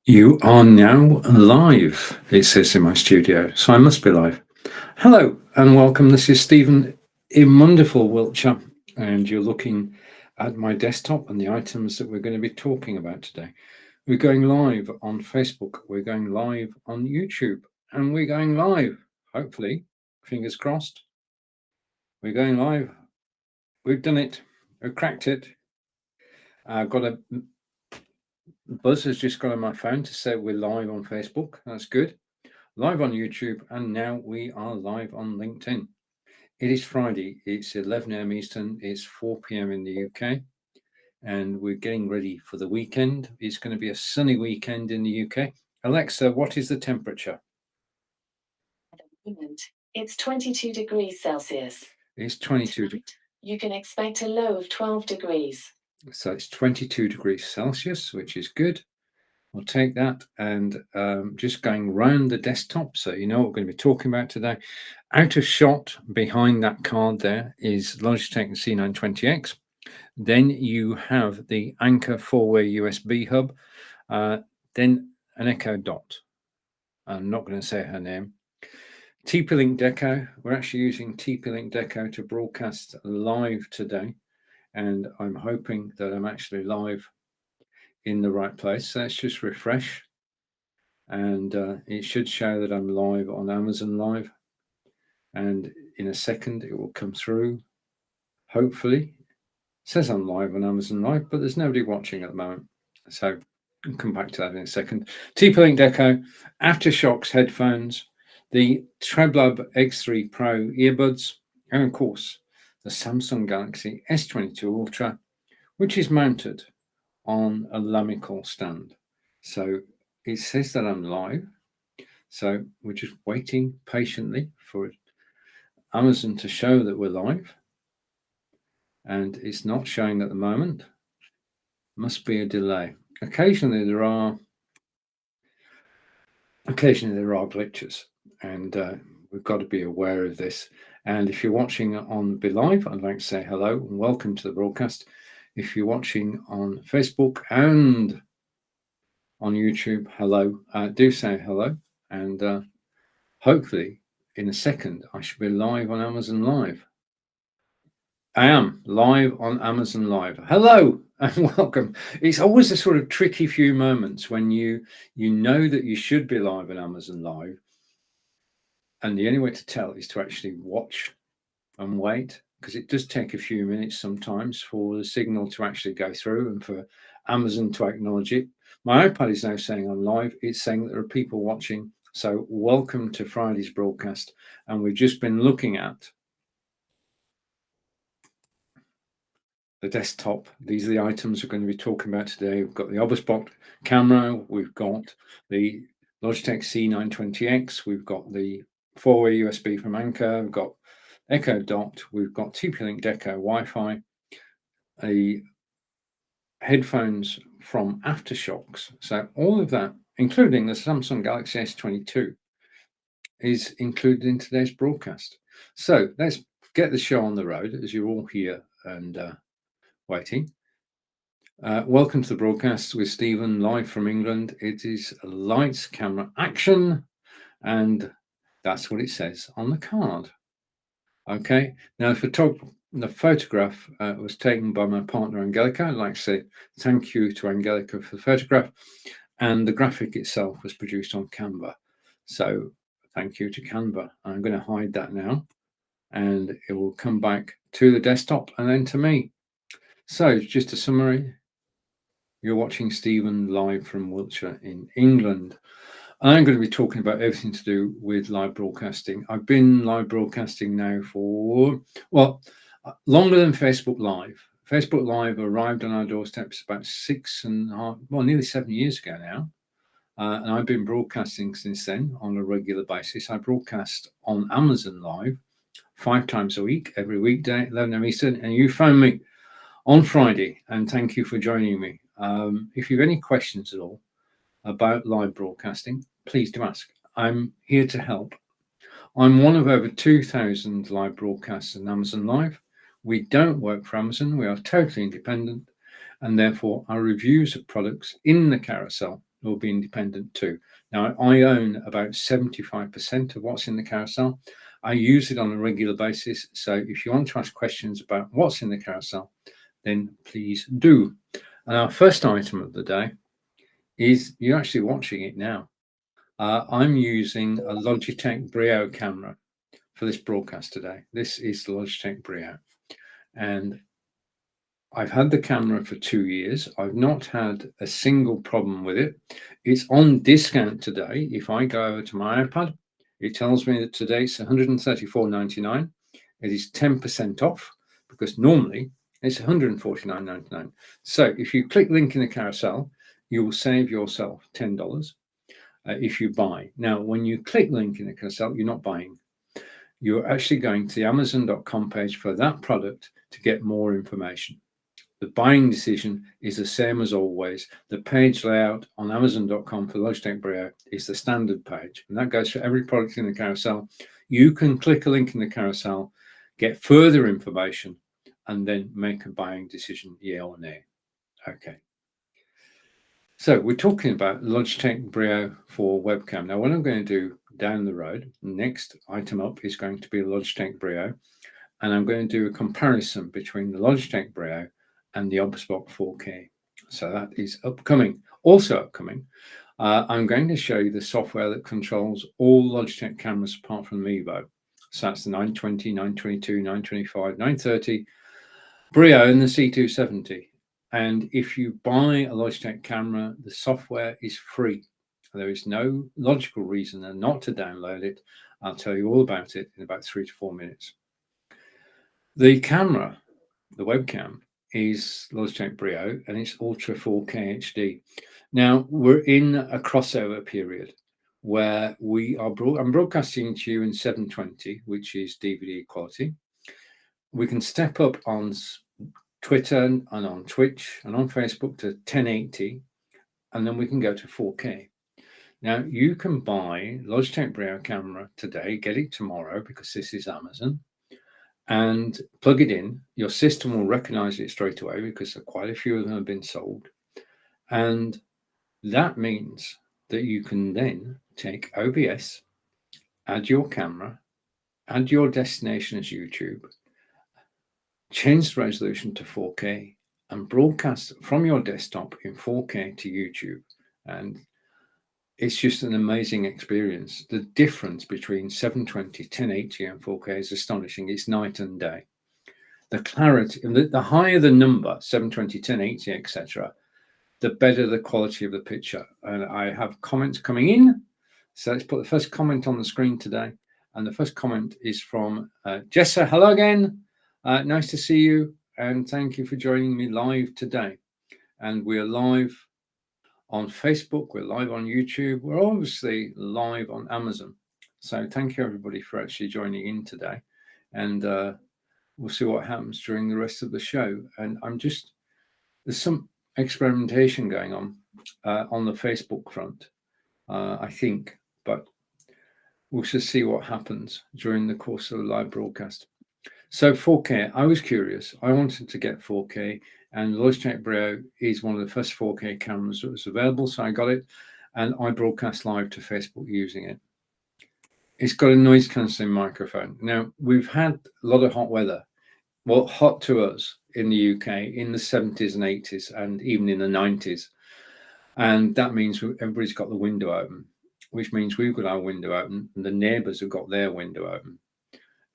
You are now live, it says in my studio, so I must be live. Hello and welcome. This is Stephen in wonderful Wiltshire, and you're looking at my desktop and the items that we're going to be talking about today. We're going live on Facebook, we're going live on YouTube, and we're going live, hopefully, fingers crossed. We're going live. We've done it. We've cracked it. I've got a buzz has just got on my phone to say we're live on Facebook. That's good. Live on YouTube, and now we are live on LinkedIn. It is Friday, it's 11 a.m. Eastern, it's 4 p.m. in the UK, and we're getting ready for the weekend. It's going to be a sunny weekend in the UK. Alexa, what is the temperature? At the moment, it's 22 degrees Celsius. It's 22. Tonight, you can expect a low of 12 degrees. So it's 22 degrees Celsius, which is good. We'll take that, and just going round the desktop so you know what we're going to be talking about today. Out of shot behind that card there is Logitech C920X. Then you have the Anker 4-way USB hub, then an Echo Dot. I'm not going to say her name. TP-Link Deco. We're actually using TP-Link Deco to broadcast live today, and I'm hoping that I'm actually live in the right place. So let's just refresh, and it should show that I'm live on Amazon Live, and in a second it will come through, hopefully. It says I'm live on Amazon Live, but there's nobody watching at the moment, so I'll come back to that in a second. TP-Link Deco, Aftershocks headphones, the Treblab X3 Pro earbuds, and of course the Samsung Galaxy S22 Ultra, which is mounted on a Lamical stand. So it says that I'm live, so we're just waiting patiently for Amazon to show that we're live, and it's not showing at the moment. Must be a delay. Occasionally there are glitches, and we've got to be aware of this. And if you're watching on Be Live, I'd like to say hello and welcome to the broadcast. If you're watching on Facebook and on YouTube, hello. Do say hello, and hopefully in a second I should be live on Amazon Live. I am live on Amazon Live. Hello and welcome. It's always a sort of tricky few moments when you know that you should be live on Amazon Live, and the only way to tell is to actually watch and wait, because it does take a few minutes sometimes for the signal to actually go through and for Amazon to acknowledge it. My iPad is now saying I'm live. It's saying that there are people watching. So welcome to Friday's broadcast. And we've just been looking at the desktop. These are the items we're going to be talking about today. We've got the Obusbot camera. We've got the Logitech C920X. We've got the 4-way USB from Anker. We've got Echo Dot. We've got TP-Link Deco Wi-Fi. The headphones from Aftershocks. So all of that, including the Samsung Galaxy S22, is included in today's broadcast. So let's get the show on the road as you're all here and waiting. Welcome to the broadcast with Stephen, live from England. It is lights, camera, action, and that's what it says on the card. Okay, now the photograph was taken by my partner Angelica. I'd like to say thank you to Angelica for the photograph, and the graphic itself was produced on Canva. So thank you to Canva. I'm going to hide that now, and it will come back to the desktop and then to me. So just a summary. You're watching Stephen live from Wiltshire in England. I'm going to be talking about everything to do with live broadcasting. I've been live broadcasting now for, well, longer than Facebook Live. Facebook Live arrived on our doorsteps about 6.5, well, nearly 7 years ago now. And I've been broadcasting since then on a regular basis. I broadcast on Amazon Live 5 times a week, every weekday, 11 a.m. Eastern, and you phone me on Friday, and thank you for joining me. If you have any questions at all about live broadcasting, please do ask. I'm here to help. I'm one of over 2,000 live broadcasts on Amazon Live. We don't work for Amazon. We are totally independent, and therefore our reviews of products in the carousel will be independent too. Now, I own about 75% of what's in the carousel. I use it on a regular basis. So if you want to ask questions about what's in the carousel, then please do. And our first item of the day is, you're actually watching it now. I'm using a Logitech Brio camera for this broadcast today. This is the Logitech Brio. And I've had the camera for 2 years. I've not had a single problem with it. It's on discount today. If I go over to my iPad, it tells me that today it's $134.99. It is 10% off, because normally it's $149.99. So if you click link in the carousel, you will save yourself $10 if you buy. Now, when you click link in the carousel, you're not buying. You're actually going to the Amazon.com page for that product to get more information. The buying decision is the same as always. The page layout on Amazon.com for Logitech Brio is the standard page, and that goes for every product in the carousel. You can click a link in the carousel, get further information, and then make a buying decision, yeah or nay. Okay. So we're talking about Logitech Brio for webcam. Now, what I'm going to do down the road, next item up is going to be Logitech Brio, and I'm going to do a comparison between the Logitech Brio and the OBSBot 4K. So that is upcoming. Also upcoming, I'm going to show you the software that controls all Logitech cameras apart from the Mevo. So that's the 920, 922, 925, 930, Brio and the C270. And if you buy a Logitech camera, the software is free. There is no logical reason not to download it. I'll tell you all about it in about 3 to 4 minutes. The camera, the webcam, is Logitech Brio, and it's Ultra 4K HD. Now, we're in a crossover period where I'm broadcasting to you in 720, which is DVD quality. We can step up on Twitter and on Twitch and on Facebook to 1080, and then we can go to 4K. Now, you can buy Logitech Brio camera today, get it tomorrow, because this is Amazon, and plug it in. Your system will recognize it straight away, because quite a few of them have been sold. And that means that you can then take OBS, add your camera, add your destination as YouTube, change the resolution to 4K, and broadcast from your desktop in 4K to YouTube. And it's just an amazing experience. The difference between 720, 1080 and 4K is astonishing. It's night and day. The clarity, the higher the number, 720, 1080, etc., the better the quality of the picture. And I have comments coming in. So let's put the first comment on the screen today. And the first comment is from Jessa. Hello again. Nice to see you. And thank you for joining me live today. And we're live on Facebook. We're live on YouTube. We're obviously live on Amazon. So thank you, everybody, for actually joining in today. And we'll see what happens during the rest of the show. And there's some experimentation going on the Facebook front, I think, but we'll just see what happens during the course of the live broadcast. So 4K, I was curious. I wanted to get 4K, and Logitech Brio is one of the first 4K cameras that was available, so I got it, and I broadcast live to Facebook using it. It's got a noise cancelling microphone. Now, we've had a lot of hot weather. Well, hot to us in the UK in the 70s and 80s and even in the 90s. And that means everybody's got the window open, which means we've got our window open and the neighbours have got their window open.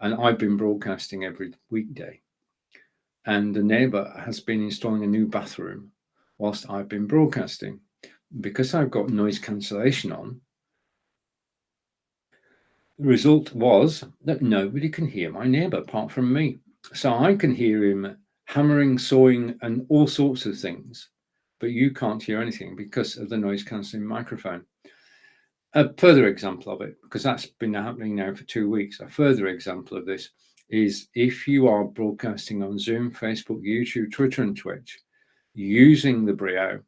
And I've been broadcasting every weekday. And the neighbour has been installing a new bathroom whilst I've been broadcasting. Because I've got noise cancellation on, the result was that nobody can hear my neighbour apart from me. So I can hear him hammering, sawing, and all sorts of things, but you can't hear anything because of the noise cancelling microphone. A further example of it, because that's been happening now for 2 weeks, a further example of this is if you are broadcasting on Zoom, Facebook, YouTube, Twitter, and Twitch using the Brio,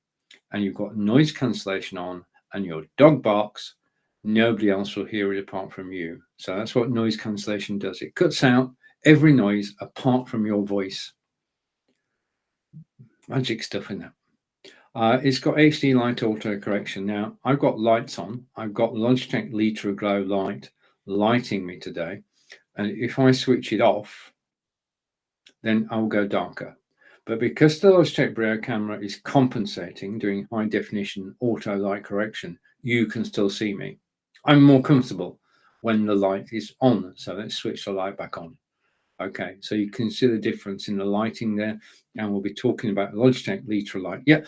and you've got noise cancellation on and your dog barks, nobody else will hear it apart from you. So that's what noise cancellation does. It cuts out every noise apart from your voice. Magic stuff in that. It's got HD light auto correction. Now I've got lights on. I've got Logitech Litra Glow light lighting me today. And if I switch it off, then I'll go darker. But because the Logitech Brio camera is compensating, doing high definition auto light correction, you can still see me. I'm more comfortable when the light is on. So let's switch the light back on. Okay, so you can see the difference in the lighting there. And we'll be talking about Logitech Litra light. Yeah,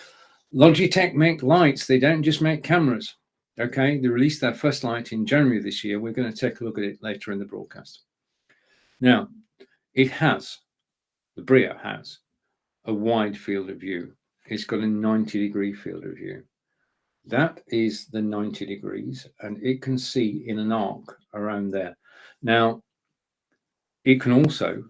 Logitech make lights. They don't just make cameras. Okay, they released their first light in January this year. We're going to take a look at it later in the broadcast. Now, the Brio has a wide field of view. It's got a 90-degree field of view. That is the 90 degrees, and it can see in an arc around there. Now, it can also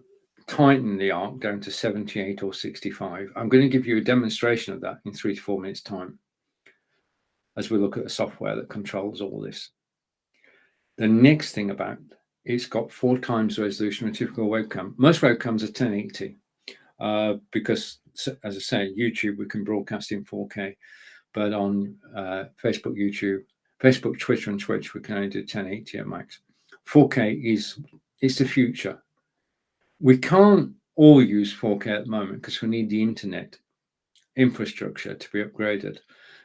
tighten the arc down to 78 or 65. I'm going to give you a demonstration of that in 3 to 4 minutes time as we look at the software that controls all this. The next thing about it's got 4 times the resolution of a typical webcam. Most webcams are 1080 because, as I say, YouTube we can broadcast in 4K, but on Facebook, Twitter, and Twitch we can only do 1080 at max. 4K it's the future. We can't all use 4K at the moment because we need the internet infrastructure to be upgraded.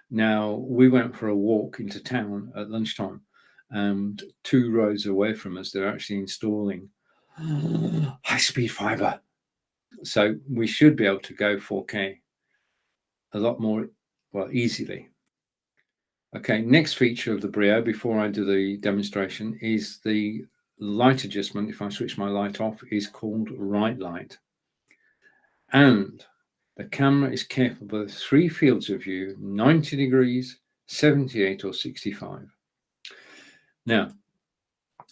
Now, we went for a walk into town at lunchtime, and 2 roads away from us, they're actually installing high-speed fiber. So we should be able to go 4K a lot more, easily. Okay, next feature of the Brio, before I do the demonstration, is the light adjustment. If I switch my light off, is called right light. And the camera is capable of 3 fields of view, 90 degrees, 78 or 65. Now,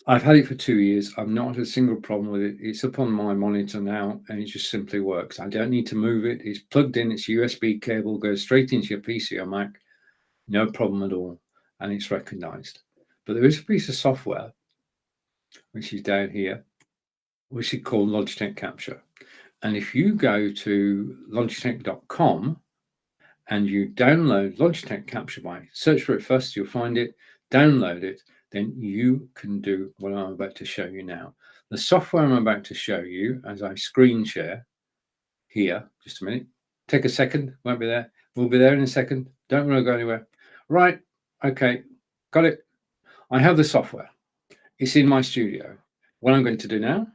I've had it for 2 years. I've not had a single problem with it. It's up on my monitor now, and it just simply works. I don't need to move it. It's plugged in. It's USB cable, goes straight into your PC or Mac. No problem at all. And it's recognized. But there is a piece of software, which is down here, which is called Logitech Capture. And if you go to logitech.com and you download Logitech Capture by search for it first, you'll find it, download it, then you can do what I'm about to show you now. The software I'm about to show you, as I screen share here, just a minute, take a second, won't be there. We'll be there in a second. Don't want to go anywhere. Right, okay, got it. I have the software. It's in my studio. What I'm going to do now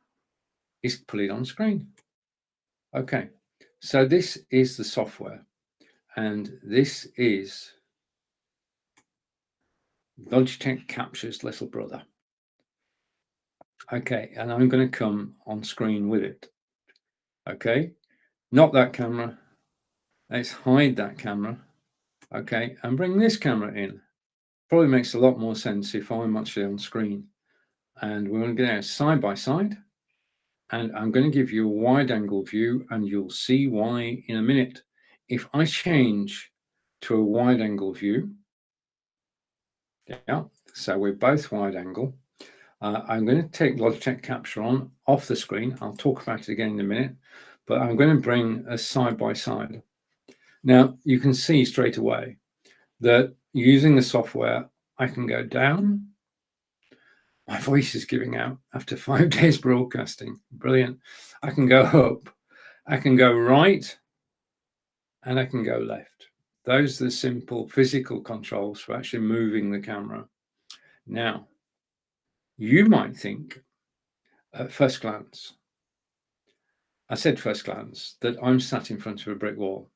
is put it on screen. Okay, so this is the software, and this is Logitech Capture's little brother. Okay, and I'm going to come on screen with it. Okay, not that camera. Let's hide that camera. Okay, and bring this camera in. Probably makes a lot more sense if I'm actually on screen. And we're going to go side by side. And I'm going to give you a wide angle view, and you'll see why in a minute. If I change to a wide angle view, yeah, so we're both wide angle. I'm going to take Logitech Capture on off the screen. I'll talk about it again in a minute, but I'm going to bring a side by side. Now you can see straight away that using the software, I can go down. My voice is giving out after 5 days broadcasting. Brilliant. I can go up, I can go right, and I can go left. Those are the simple physical controls for actually moving the camera. Now, you might think at first glance, I said first glance, that I'm sat in front of a brick wall.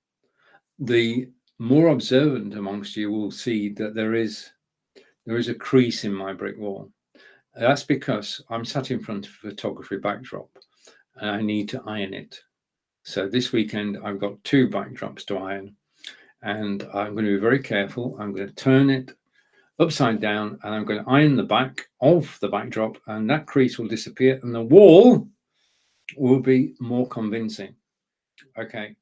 The more observant amongst you will see that there is a crease in my brick wall. That's because I'm sat in front of a photography backdrop and I need to iron it. So this weekend I've got 2 backdrops to iron, and I'm going to be very careful. I'm going to turn it upside down and I'm going to iron the back of the backdrop, and that crease will disappear and the wall will be more convincing. Okay,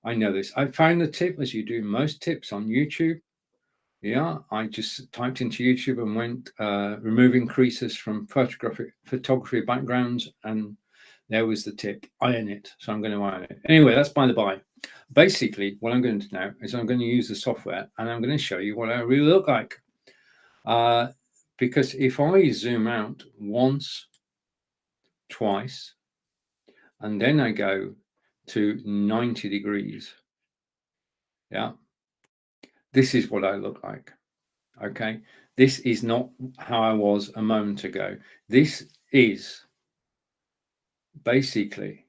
I know this. I found the tip, as you do most tips on YouTube. Yeah, I just typed into YouTube and went removing creases from photography backgrounds, and there was the tip: iron it. So I'm going to iron it. Anyway, that's by the by. Basically, what I'm going to do now is I'm going to use the software and I'm going to show you what I really look like. Because if I zoom out once, twice, and then I go to 90 degrees, yeah, this is what I look like. Okay, this is not how I was a moment ago. This is basically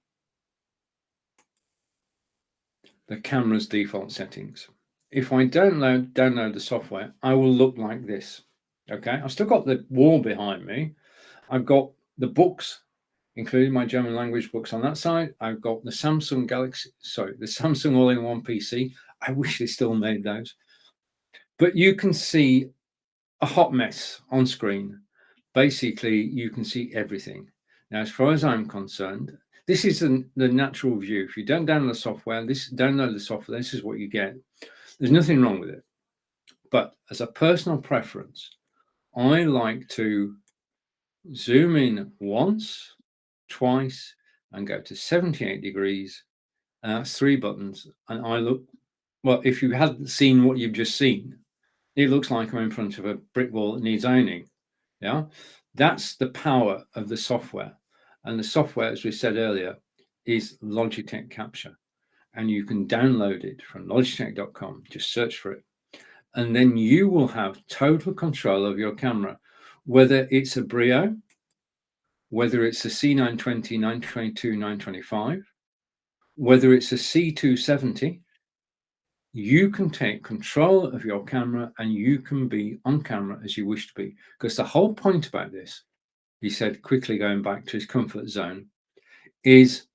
the camera's default settings. If I download the software, I will look like this. Okay, I've still got the wall behind me. I've got the books, including my German language books on that side. I've got the Samsung the Samsung all-in-one PC. I wish they still made those. But you can see a hot mess on screen. Basically, you can see everything. Now, as far as I'm concerned, this is the natural view. If you don't download the software, this is what you get. There's nothing wrong with it. But as a personal preference, I like to zoom in once, twice, and go to 78 degrees. And that's 3 buttons. And I look, well, if you hadn't seen what you've just seen, it looks like I'm in front of a brick wall that needs ironing. Yeah, that's the power of the software. And the software, as we said earlier, is Logitech Capture. And you can download it from logitech.com. Just search for it. And then you will have total control of your camera, whether it's a Brio, whether it's a C920, 922, 925, whether it's a C270, you can take control of your camera and you can be on camera as you wish to be. Because the whole point about this, he said, quickly going back to his comfort zone, is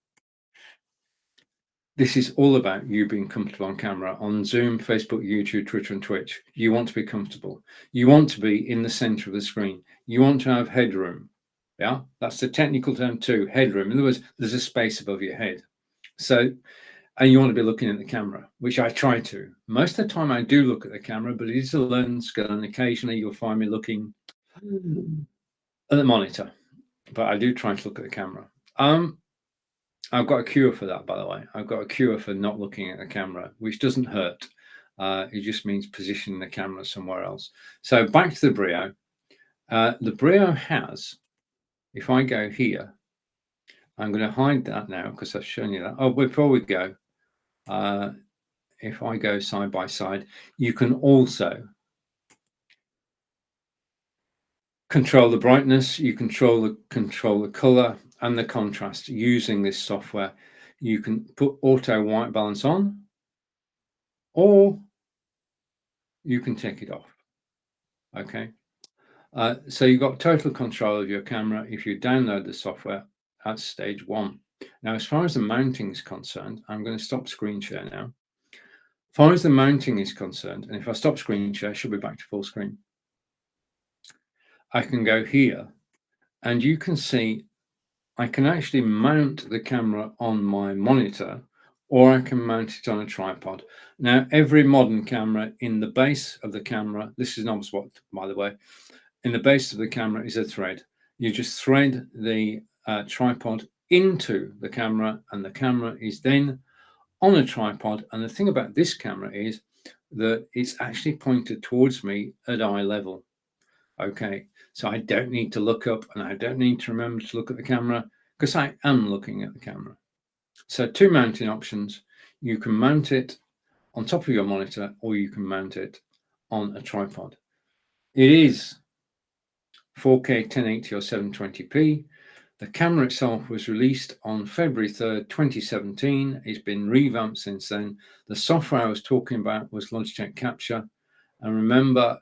this is all about you being comfortable on camera on Zoom, Facebook, YouTube, Twitter, and Twitch. You want to be comfortable. You want to be in the center of the screen. You want to have headroom. Yeah, that's the technical term too, headroom. In other words, there's a space above your head. So, and you want to be looking at the camera, which I try to. Most of the time I do look at the camera, but it is a learning skill, and occasionally you'll find me looking at the monitor, but I do try to look at the camera. I've got a cure for that, by the way. I've got a cure for not looking at the camera, which doesn't hurt. It just means positioning the camera somewhere else. So back to the Brio. The Brio has, if I go here, I'm going to hide that now because I've shown you that. Oh, before we go, if I go side by side, you can also control the brightness, you control the color and the contrast using this software. You can put auto white balance on, or you can take it off. Okay, so you've got total control of your camera if you download the software at stage 1. Now, as far as the mounting is concerned, I'm going to stop screen share now. As far as the mounting is concerned, and if I stop screen share, I should be back to full screen. I can go here, and you can see I can actually mount the camera on my monitor, or I can mount it on a tripod. Now, every modern camera, in the base of the camera, this is not what, by the way, in the base of the camera is a thread. You just thread the tripod into the camera, and the camera is then on a tripod. And the thing about this camera is that it's actually pointed towards me at eye level. Okay, so I don't need to look up, and I don't need to remember to look at the camera because I am looking at the camera. So 2 mounting options. You can mount it on top of your monitor, or you can mount it on a tripod. It is 4K 1080 or 720p. The camera itself was released on February 3rd, 2017. It's been revamped since then. The software I was talking about was Logitech Capture. And remember,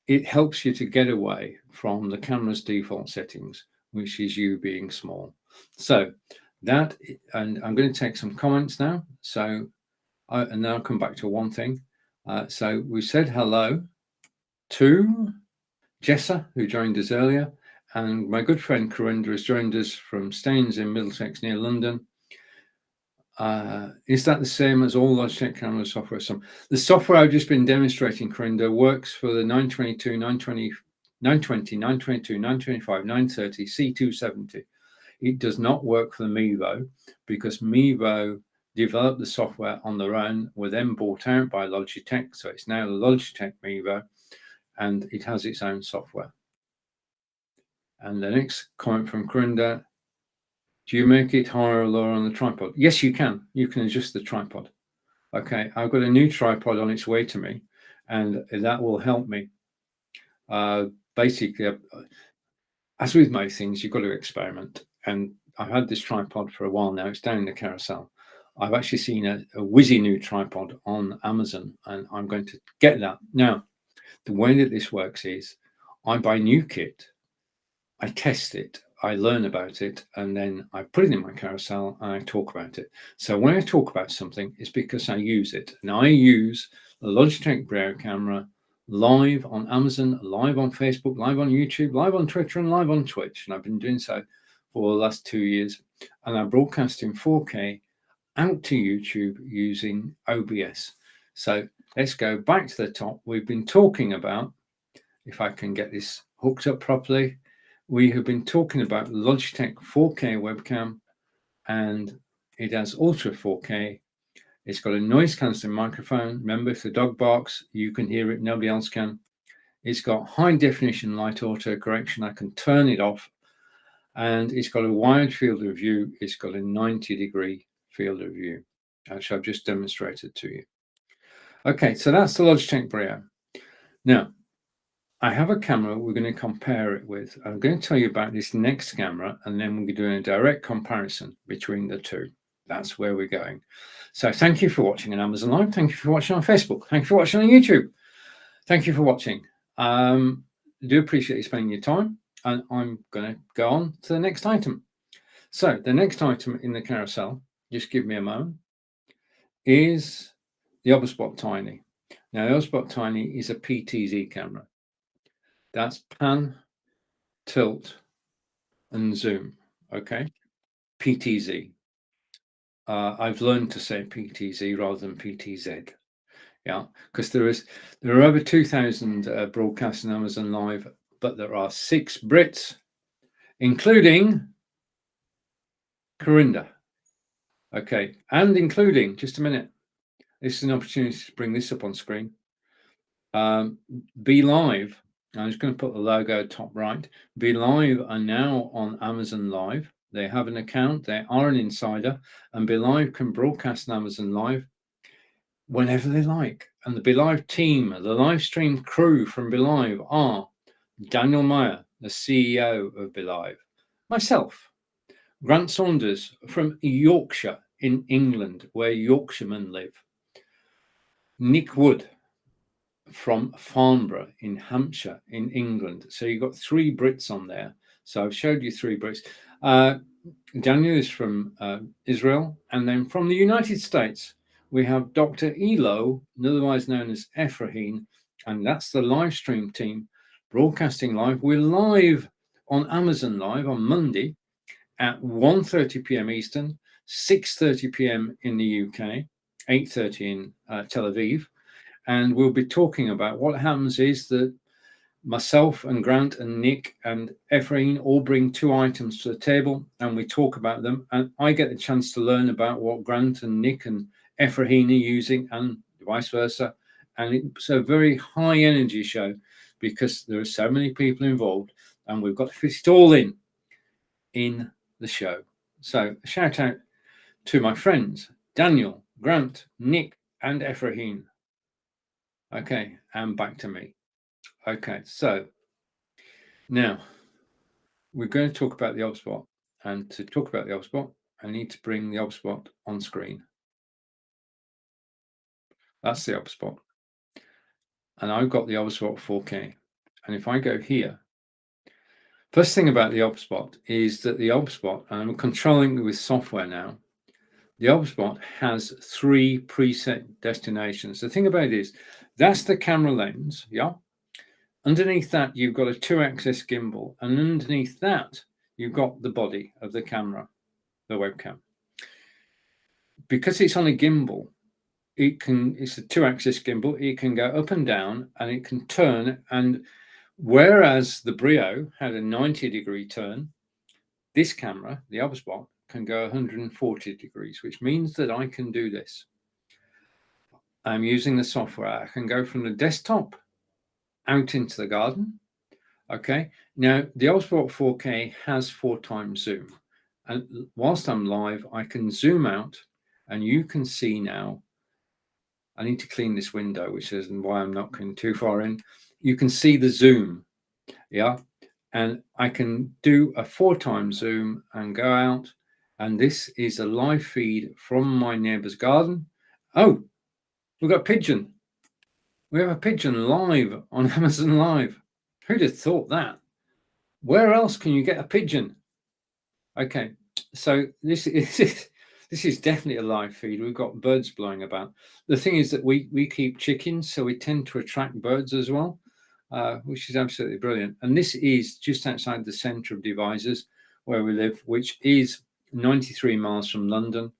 it helps you to get away from the camera's default settings, which is you being small. So that, and I'm going to take some comments now. So, and then I'll come back to one thing. So we said hello to Jessa, who joined us earlier, and my good friend Corinda has joined us from Staines in Middlesex near London. Is that the same as all Logitech camera software? The software I've just been demonstrating, Corinda, works for the 922, 920, 920, 922, 925, 930, C270. It does not work for the Mevo because Mevo developed the software on their own, were then bought out by Logitech. So it's now the Logitech Mevo, and it has its own software. And the next comment from Corinda: do you make it higher or lower on the tripod? Yes, you can. You can adjust the tripod. Okay, I've got a new tripod on its way to me, and that will help me. Basically, as with most things, you've got to experiment. And I've had this tripod for a while now. It's down in the carousel. I've actually seen a whizzy new tripod on Amazon, and I'm going to get that. Now, the way that this works is I buy new kit, I test it, I learn about it, and then I put it in my carousel and I talk about it. So when I talk about something, it's because I use it. And I use the Logitech Brio camera live on Amazon, live on Facebook, live on YouTube, live on Twitter, and live on Twitch. And I've been doing so for the last 2 years. And I broadcast in 4K out to YouTube using OBS. So let's go back to the top. We've been talking about, if I can get this hooked up properly, we have been talking about Logitech 4K webcam, and it has Ultra 4K. It's got a noise cancelling microphone. Remember, if the dog barks, you can hear it, nobody else can. It's got high definition light auto correction. I can turn it off. And it's got a wide field of view. It's got a 90-degree field of view, which I've just demonstrated to you. Okay, so that's the Logitech Brio. Now, I have a camera we're going to compare it with. I'm going to tell you about this next camera, and then we're doing a direct comparison between the two. That's where we're going. So thank you for watching on Amazon Live. Thank you for watching on Facebook. Thank you for watching on YouTube. Thank you for watching. I do appreciate you spending your time, and I'm going to go on to the next item. So the next item in the carousel, just give me a moment, is the OBSBot Tiny. Now, the OBSBot Tiny is a PTZ camera. That's pan, tilt, and zoom. Okay, PTZ. I've learned to say PTZ rather than PTZ. Yeah, because there are over 2,000 broadcasts on Amazon Live, but there are 6 Brits, including Corinda. Okay, and including, just a minute, this is an opportunity to bring this up on screen. Be Live, I'm just going to put the logo top right. Be Live are now on Amazon Live. They have an account, they are an insider, and Be Live can broadcast on Amazon Live whenever they like. And the Be Live team, the live stream crew from Be Live are Daniel Meyer, the CEO of Be Live, myself, Grant Saunders from Yorkshire in England, where Yorkshiremen live, Nick Wood from Farnborough in Hampshire in England. So you've got 3 Brits on there. So I've showed you 3 Brits. Daniel is from Israel, and then from the United States we have Dr. Elo, otherwise known as Ephraim, and that's the live stream team broadcasting live. We're live on Amazon Live on Monday at 1:30 p.m. Eastern, 6:30 p.m. in the UK, 8:30 in Tel Aviv. And we'll be talking about what happens is that myself and Grant and Nick and Ephraim all bring 2 items to the table, and we talk about them. And I get the chance to learn about what Grant and Nick and Ephraim are using, and vice versa. And it's a very high energy show because there are so many people involved, and we've got to fit it all in the show. So a shout out to my friends, Daniel, Grant, Nick, and Ephraim. Okay, and back to me. Okay, so now we're going to talk about the OBSBot, and to talk about the OBSBot, I need to bring the OBSBot on screen. That's the OBSBot, and I've got the OBSBot 4K. And if I go here, first thing about the OBSBot is that the OBSBot, and I'm controlling it with software now, the OBSBot has 3 preset destinations. The thing about it is, that's the camera lens, yeah? Underneath that, you've got a 2-axis gimbal, and underneath that, you've got the body of the camera, the webcam. Because it's on a gimbal, it's a 2-axis gimbal, it can go up and down, and it can turn, and whereas the Brio had a 90-degree turn, this camera, the OBSBot, can go 140 degrees, which means that I can do this. I'm using the software. I can go from the desktop out into the garden. Okay. Now the Obspot 4K has 4x zoom. And whilst I'm live, I can zoom out and you can see now. I need to clean this window, which is why I'm not going too far in. You can see the zoom. Yeah. And I can do a 4x zoom and go out. And this is a live feed from my neighbor's garden. Oh, we've got a pigeon. We have a pigeon live on Amazon Live. Who'd have thought that? Where else can you get a pigeon? Okay, so this is definitely a live feed. We've got birds blowing about. The thing is that we keep chickens, so we tend to attract birds as well, which is absolutely brilliant. And this is just outside the centre of Devizes, where we live, which is 93 miles from London.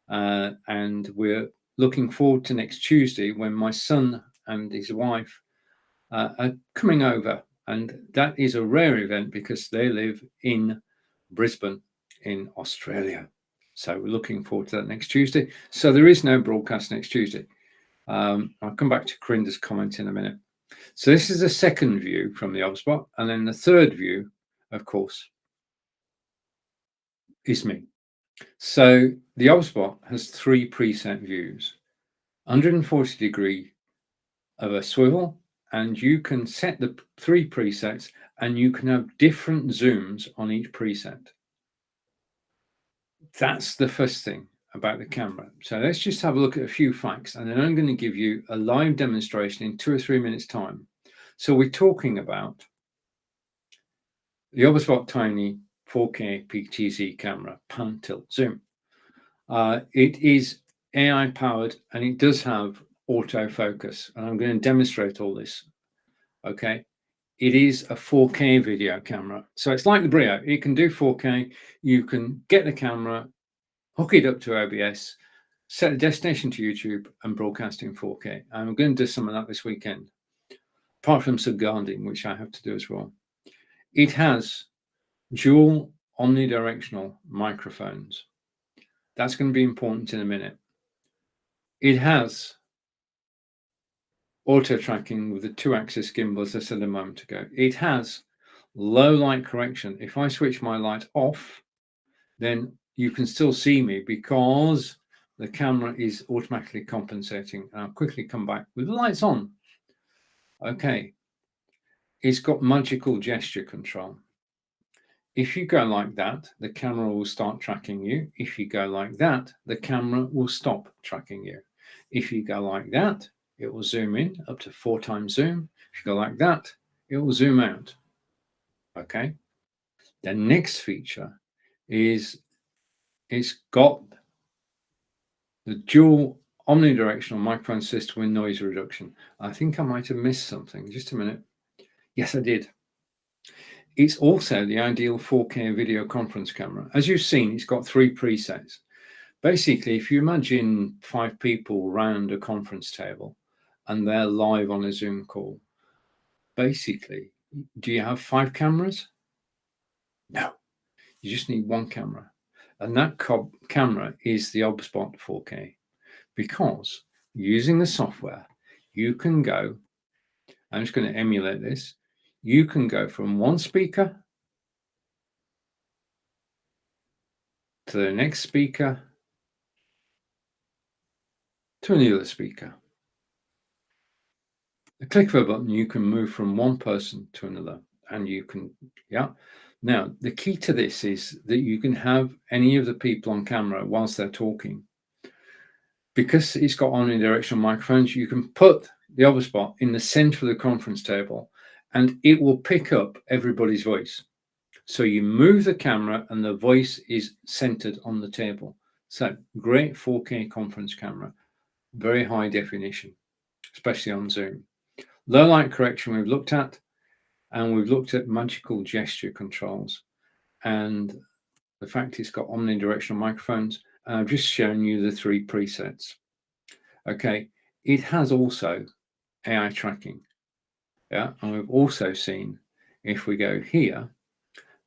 And we're looking forward to next Tuesday when my son and his wife are coming over. And that is a rare event because they live in Brisbane in Australia. So we're looking forward to that next Tuesday. So there is no broadcast next Tuesday. I'll come back to Corinda's comment in a minute. So this is the second view from the Obspot. And then the third view, of course, is me. So the Obspot has 3 preset views, 140 degree of a swivel, and you can set the 3 presets and you can have different zooms on each preset. That's the first thing about the camera. So let's just have a look at a few facts, and then I'm going to give you a live demonstration in 2 or 3 minutes time. So we're talking about the Obspot Tiny 4K PTZ camera, pan tilt zoom. It is AI powered and it does have autofocus, and I'm going to demonstrate all this. Okay, it is a 4K video camera, so it's like the Brio. It can do 4K. You can get the camera, hook it up to OBS, set a destination to YouTube, and broadcast in 4K. I'm going to do some of that this weekend, apart from some gardening, which I have to do as well. It has dual omnidirectional microphones. That's going to be important in a minute. It has auto tracking with the 2-axis gimbal, as I said a moment ago. It has low light correction. If I switch my light off, then you can still see me because the camera is automatically compensating. And I'll quickly come back with the lights on. Okay. It's got magical gesture control. If you go like that, the camera will start tracking you. If you go like that, the camera will stop tracking you. If you go like that, it will zoom in up to 4x zoom. If you go like that, it will zoom out. Okay. The next feature is it's got the dual omnidirectional microphone system with noise reduction. I think I might have missed something. Just a minute. Yes, I did. It's also the ideal 4K video conference camera. As you've seen, it's got 3 presets. Basically, if you imagine 5 people around a conference table and they're live on a Zoom call, basically, do you have 5 cameras? No, you just need 1 camera. And that camera is the Obspot 4K, because using the software, you can go, I'm just going to emulate this, you can go from one speaker to the next speaker to another speaker. A click of a button, you can move from one person to another, and you can, yeah. Now, the key to this is that you can have any of the people on camera whilst they're talking. Because it's got omnidirectional microphones, you can put the Obspot in the center of the conference table and it will pick up everybody's voice. So you move the camera and the voice is centered on the table. So great 4K conference camera, very high definition, especially on Zoom. Low light correction we've looked at, and we've looked at magical gesture controls and the fact it's got omnidirectional microphones. And I've just shown you the 3 presets. Okay, it has also AI tracking. Yeah, and we've also seen, if we go here,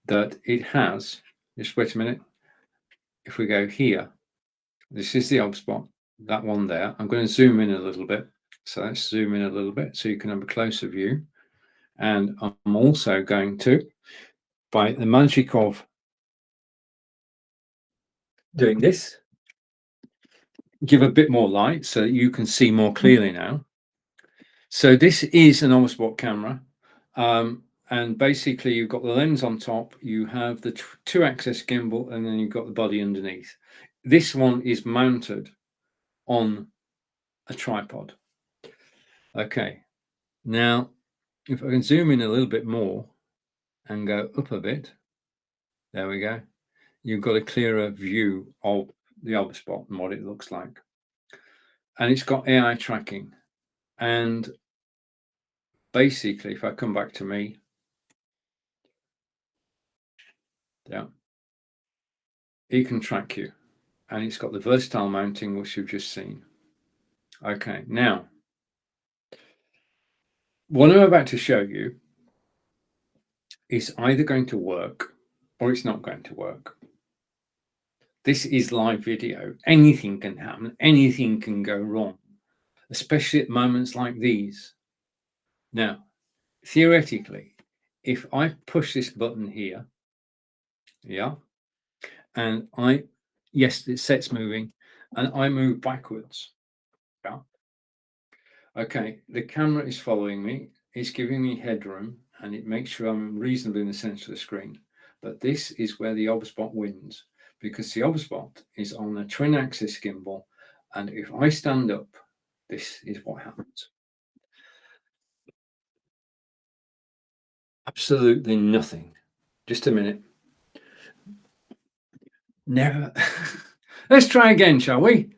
that it has, just wait a minute, if we go here, this is the obspot, that one there. I'm going to zoom in a little bit. So let's zoom in a little bit so you can have a closer view. And I'm also going to, by the magic of doing this, give a bit more light so that you can see more clearly now. So this is an obspot camera. And basically you've got the lens on top, you have the 2-axis gimbal, and then you've got the body underneath. This one is mounted on a tripod. Okay, now if I can zoom in a little bit more and go up a bit, there we go. You've got a clearer view of the obspot and what it looks like. And it's got AI tracking. And basically, if I come back to me, yeah, it can track you. And it's got the versatile mounting, which you've just seen. Okay, now, what I'm about to show you is either going to work or it's not going to work. This is live video. Anything can happen. Anything can go wrong, especially at moments like these. Now, theoretically, if I push this button here, yeah, and yes, it sets moving, and I move backwards, yeah. Okay, the camera is following me. It's giving me headroom, and it makes sure I'm reasonably in the center of the screen. But this is where the obspot wins, because the obspot is on a twin-axis gimbal, and if I stand up, this is what happens. Absolutely nothing. Just a minute. Never. Let's try again, shall we?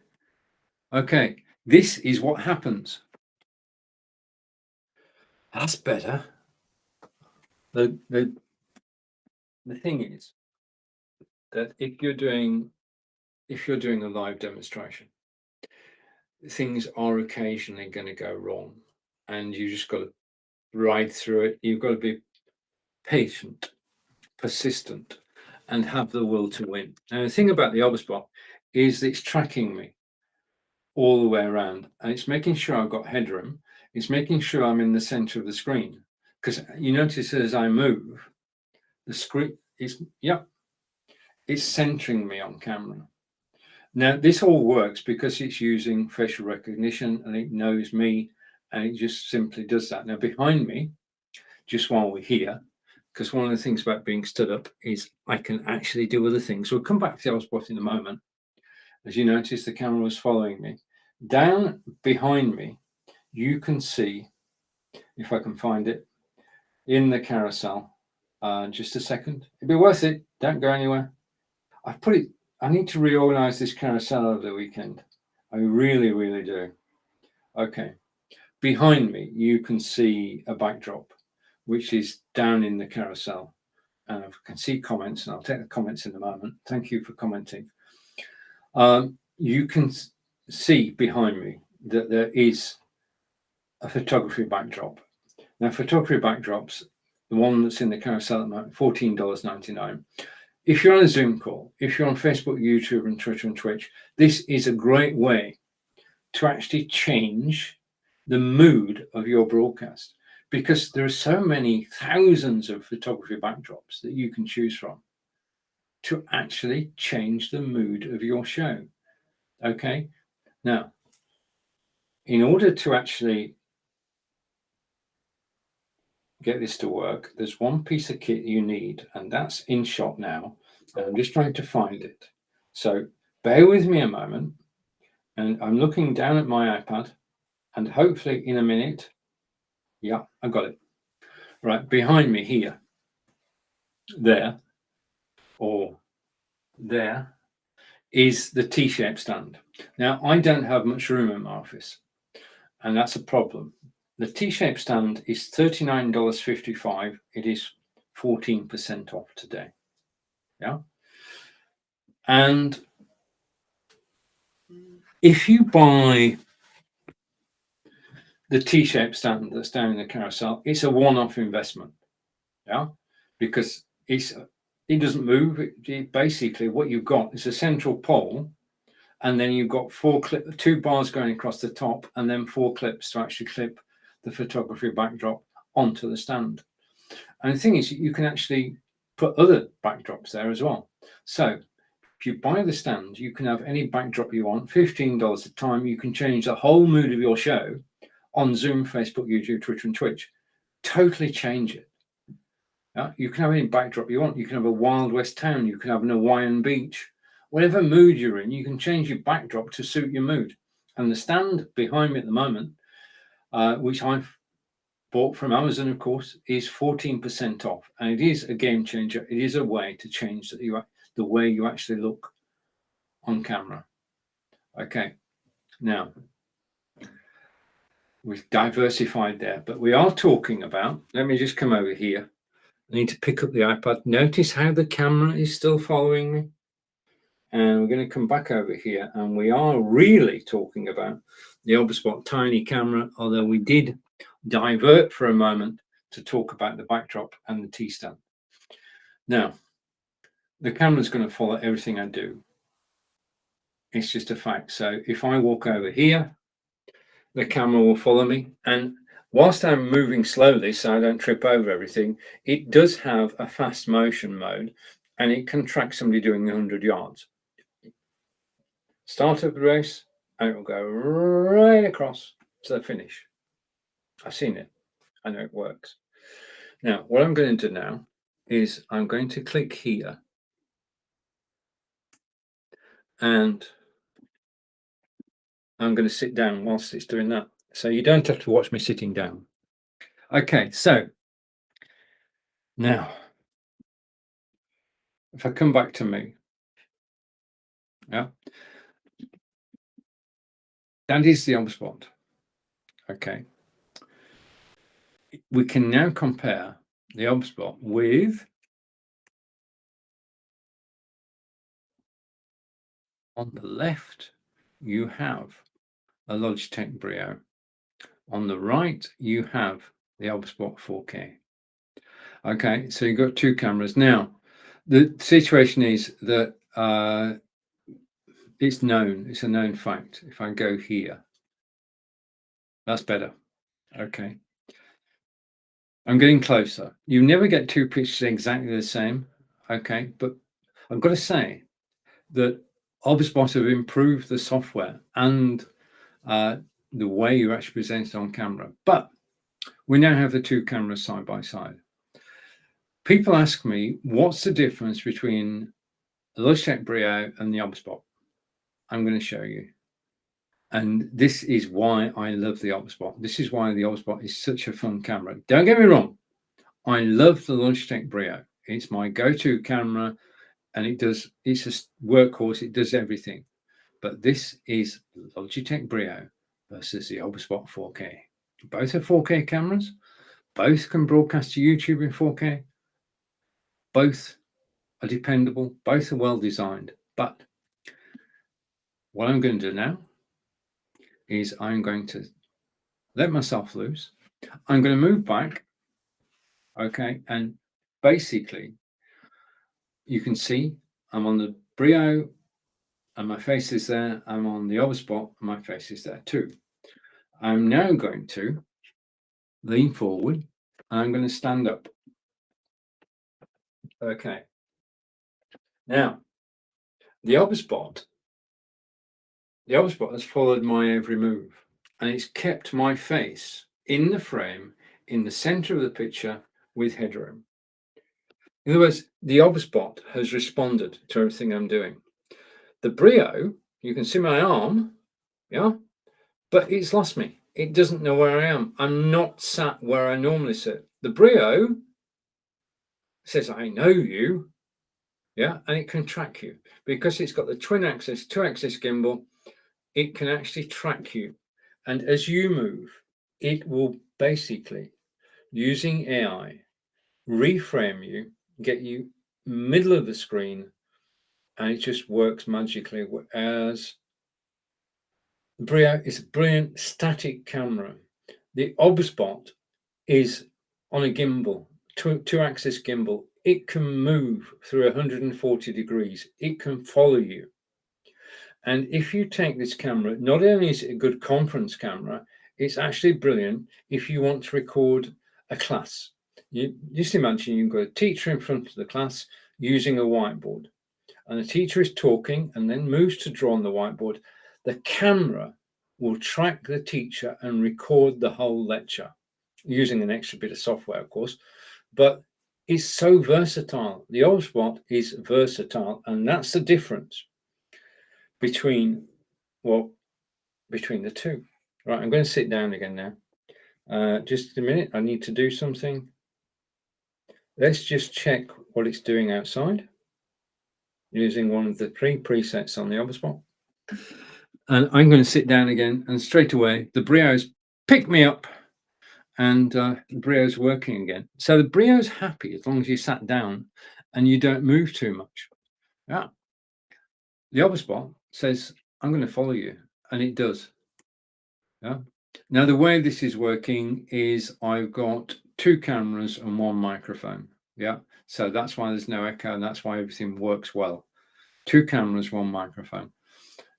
Okay, this is what happens. That's better. The thing is that if you're doing a live demonstration, things are occasionally going to go wrong, and you just got to ride through it. You've got to be patient, persistent, and have the will to win. Now, the thing about the obspot is that it's tracking me all the way around, and it's making sure I've got headroom. It's making sure I'm in the center of the screen, because you notice as I move, the screen is, yeah, it's centering me on camera. Now, this all works because it's using facial recognition, and it knows me, and it just simply does that. Now, behind me, just while we're here, because one of the things about being stood up is I can actually do other things. We'll come back to the obspot in a moment. As you notice, the camera was following me. Down behind me, you can see, if I can find it, in the carousel. Just a second. It'd be worth it. Don't go anywhere. I need to reorganize this carousel over the weekend. I really, really do. Okay. Behind me, you can see a backdrop, which is down in the carousel. And I can see comments, and I'll take the comments in a moment. Thank you for commenting. You can see behind me that there is a photography backdrop. Now, photography backdrops, the one that's in the carousel at the moment, $14.99. If you're on a Zoom call, if you're on Facebook, YouTube, and Twitter and Twitch, this is a great way to actually change the mood of your broadcast, because there are so many thousands of photography backdrops that you can choose from to actually change the mood of your show. Okay, now, in order to actually get this to work, there's one piece of kit you need, and that's in shot now. And I'm just trying to find it. So bear with me a moment, and I'm looking down at my iPad, and hopefully in a minute, yeah, I got it. Right, behind me here, there, or there, is the T-shaped stand. Now, I don't have much room in my office, and that's a problem. The T-shaped stand is $39.55. It is 14% off today. Yeah. And if you buy the T-shaped stand that's down in the carousel, it's a one-off investment. Yeah. Because it doesn't move. Basically, what you've got is a central pole, and then you've got two bars going across the top, and then 4 clips to actually clip the photography backdrop onto the stand. And the thing is, you can actually put other backdrops there as well. So if you buy the stand, you can have any backdrop you want, $15 a time. You can change the whole mood of your show on Zoom, Facebook, YouTube, Twitter, and Twitch. Totally change it. You can have any backdrop you want. You can have a Wild West town. You can have an Hawaiian beach. Whatever mood you're in, you can change your backdrop to suit your mood. And the stand behind me at the moment, which I've bought from Amazon, of course, is 14% off. And it is a game changer. It is a way to change the way you actually look on camera. Okay, now we've diversified there, but we are talking about, let me just come over here. I need to pick up the iPad. Notice how the camera is still following me. And we're going to come back over here, and we are really talking about the OBSBot tiny camera, although we did divert for a moment to talk about the backdrop and the T-stand. Now, the camera's going to follow everything I do. It's just a fact. So if I walk over here, the camera will follow me. And whilst I'm moving slowly so I don't trip over everything, it does have a fast motion mode, and it can track somebody doing 100 yards. Start up the race, and it will go right across to the finish. I've seen it. I know it works. Now, what I'm going to do now is I'm going to click here, and I'm going to sit down whilst it's doing that. So you don't have to watch me sitting down. Okay, so now, if I come back to me, that is the OBSBot. Okay. We can now compare the OBSBot with, on the left, you have a Logitech Brio. On the right, you have the OBSBot 4K. Okay, so you've got 2 cameras. Now, the situation is that it's known, it's a known fact. If I go here, that's better. Okay. I'm getting closer. You never get 2 pictures exactly the same. Okay, but I've got to say that OBSBot have improved the software and the way you actually present it on camera. But we now have the 2 cameras side by side. People ask me, what's the difference between the Logitech Brio and the OBSBot? I'm going to show you. And this is why I love the OBSBot. This is why the OBSBot is such a fun camera. Don't get me wrong. I love the Logitech Brio. It's my go-to camera, and it's a workhorse. It does everything. But this is Logitech Brio versus the OBSBot 4K. Both are 4K cameras. Both can broadcast to YouTube in 4K. Both are dependable. Both are well designed. But what I'm going to do now is I'm going to let myself loose. I'm going to move back. Okay. And basically, you can see I'm on the Brio and my face is there. I'm on the OBSBot and my face is there too. I'm now going to lean forward and I'm going to stand up. Okay. Now, the OBSBot has followed my every move, and it's kept my face in the frame, in the center of the picture with headroom. In other words, the OBSBot has responded to everything I'm doing. The Brio, you can see my arm, but it's lost me. It doesn't know where I am. I'm not sat where I normally sit. The Brio says, I know you, and it can track you. Because it's got the twin axis, 2-axis gimbal, it can actually track you. And as you move, it will basically, using AI, reframe you, get you middle of the screen, and it just works magically. Whereas the Brio is a brilliant static camera. The OBSBot is on a gimbal. two-axis gimbal. It can move through 140 degrees. It can follow you. And if you take this camera, not only is it a good conference camera, it's actually brilliant if you want to record a class. You just imagine you've got a teacher in front of the class using a whiteboard, and the teacher is talking and then moves to draw on the whiteboard. The camera will track the teacher and record the whole lecture using an extra bit of software, of course, but it's so versatile. The OBSBot is versatile, and that's the difference between the two. Right, I'm going to sit down again now. Just a minute, I need to do something. Let's just check what it's doing outside using one of the presets on the OBSBot. And I'm going to sit down again, and straight away the Brio's picked me up, and the Brio's working again. So the Brio's happy as long as you sat down and you don't move too much. Yeah. The OBSBot says, I'm going to follow you, and it does. Yeah. Now, the way this is working is I've got two cameras and one microphone. Yeah. So that's why there's no echo, and that's why everything works well. Two cameras, one microphone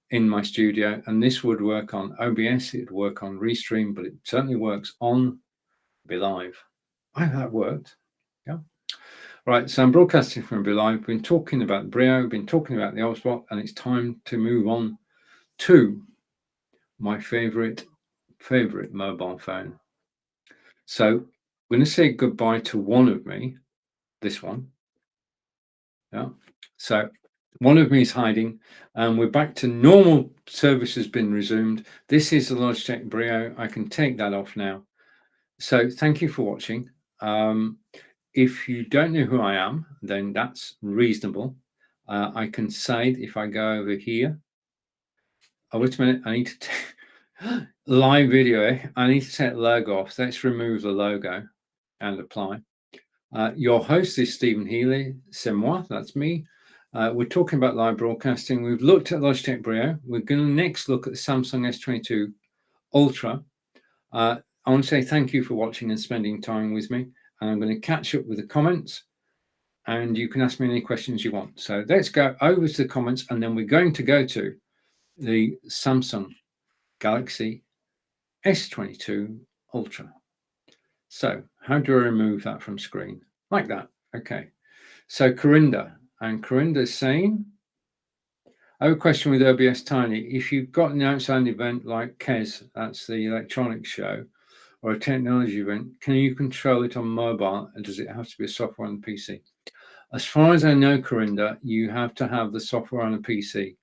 in my studio. And this would work on OBS, it'd work on Restream, but it certainly works on BeLive. Oh, that worked. Yeah. Right. So I'm broadcasting from BeLive. We've been talking about Brio, been talking about the OBSBot, and it's time to move on to my favorite mobile phone. So I'm going to say goodbye to one of me, this one. Yeah. So one of me is hiding, and we're back to normal. Service has been resumed. This is the Logitech Brio. I can take that off now. So thank you for watching. If you don't know who I am, then that's reasonable. I can say if I go over here. Oh, wait a minute. I need to take live video. I need to take logo off. Let's remove the logo and apply. Your host is Stephen Healey. C'est moi. That's me. We're talking about live broadcasting. We've looked at Logitech Brio. We're going to next look at the Samsung S22 Ultra. I want to say thank you for watching and spending time with me. And I'm going to catch up with the comments, and you can ask me any questions you want. So let's go over to the comments, and then we're going to go to the Samsung Galaxy S22 Ultra. So how do I remove that from screen? Like that. Okay. So Corinda, and Corinda's saying, I have a question with OBS Tiny. If you've got an outside event like KES, that's the electronics show, or a technology event, can you control it on mobile, and does it have to be a software on the PC? As far as I know, Corinda, you have to have the software on a PC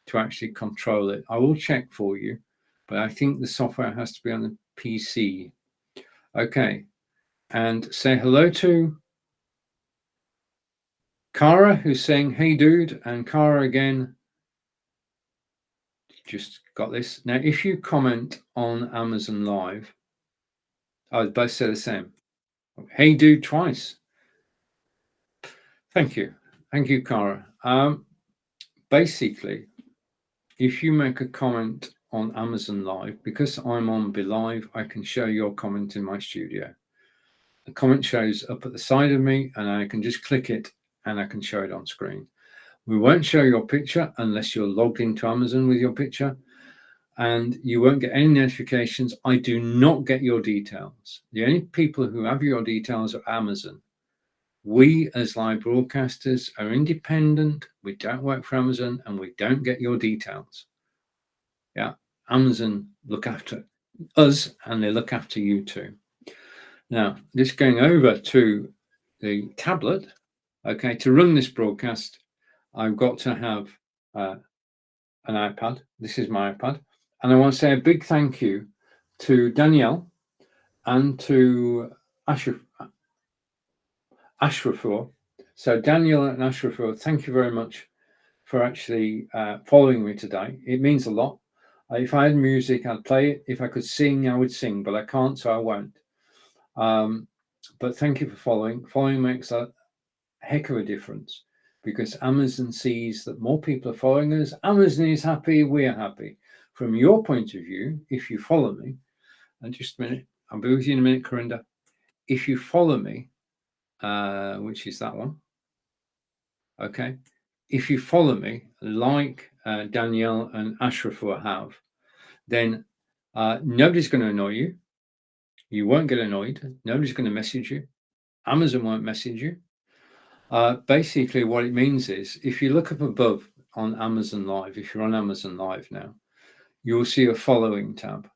to actually control it. I will check for you, but I think the software has to be on the PC. Okay. And say hello to Cara, who's saying, hey, dude. And Cara again, just got this. Now, if you comment on Amazon Live, I both say the same. Hey, dude, twice. Thank you. Thank you, Cara. Basically, if you make a comment on Amazon Live, because I'm on BeLive, I can show your comment in my studio. The comment shows up at the side of me, and I can just click it and I can show it on screen. We won't show your picture unless you're logged into Amazon with your picture, and you won't get any notifications. I do not get your details. The only people who have your details are Amazon. We as live broadcasters are independent. We don't work for Amazon, and we don't get your details. Yeah, Amazon look after us, and they look after you too. Now, just going over to the tablet. Okay, to run this broadcast, I've got to have an iPad. This is my iPad. And I want to say a big thank you to Danielle and to Ashrafur. So Daniel and Ashrafur, thank you very much for actually following me today. It means a lot. If I had music, I'd play it. If I could sing, I would sing, but I can't, so I won't. But thank you for following. Following makes a heck of a difference, because Amazon sees that more people are following us. Amazon is happy, we are happy. From your point of view, if you follow me, and just a minute, I'll be with you in a minute, Corinda. If you follow me, which is that one. Okay. If you follow me, like Danielle and Ashrafur have, then nobody's going to annoy you. You won't get annoyed. Nobody's going to message you. Amazon won't message you. Basically, what it means is if you look up above on Amazon Live, if you're on Amazon Live now, you'll see a following tab.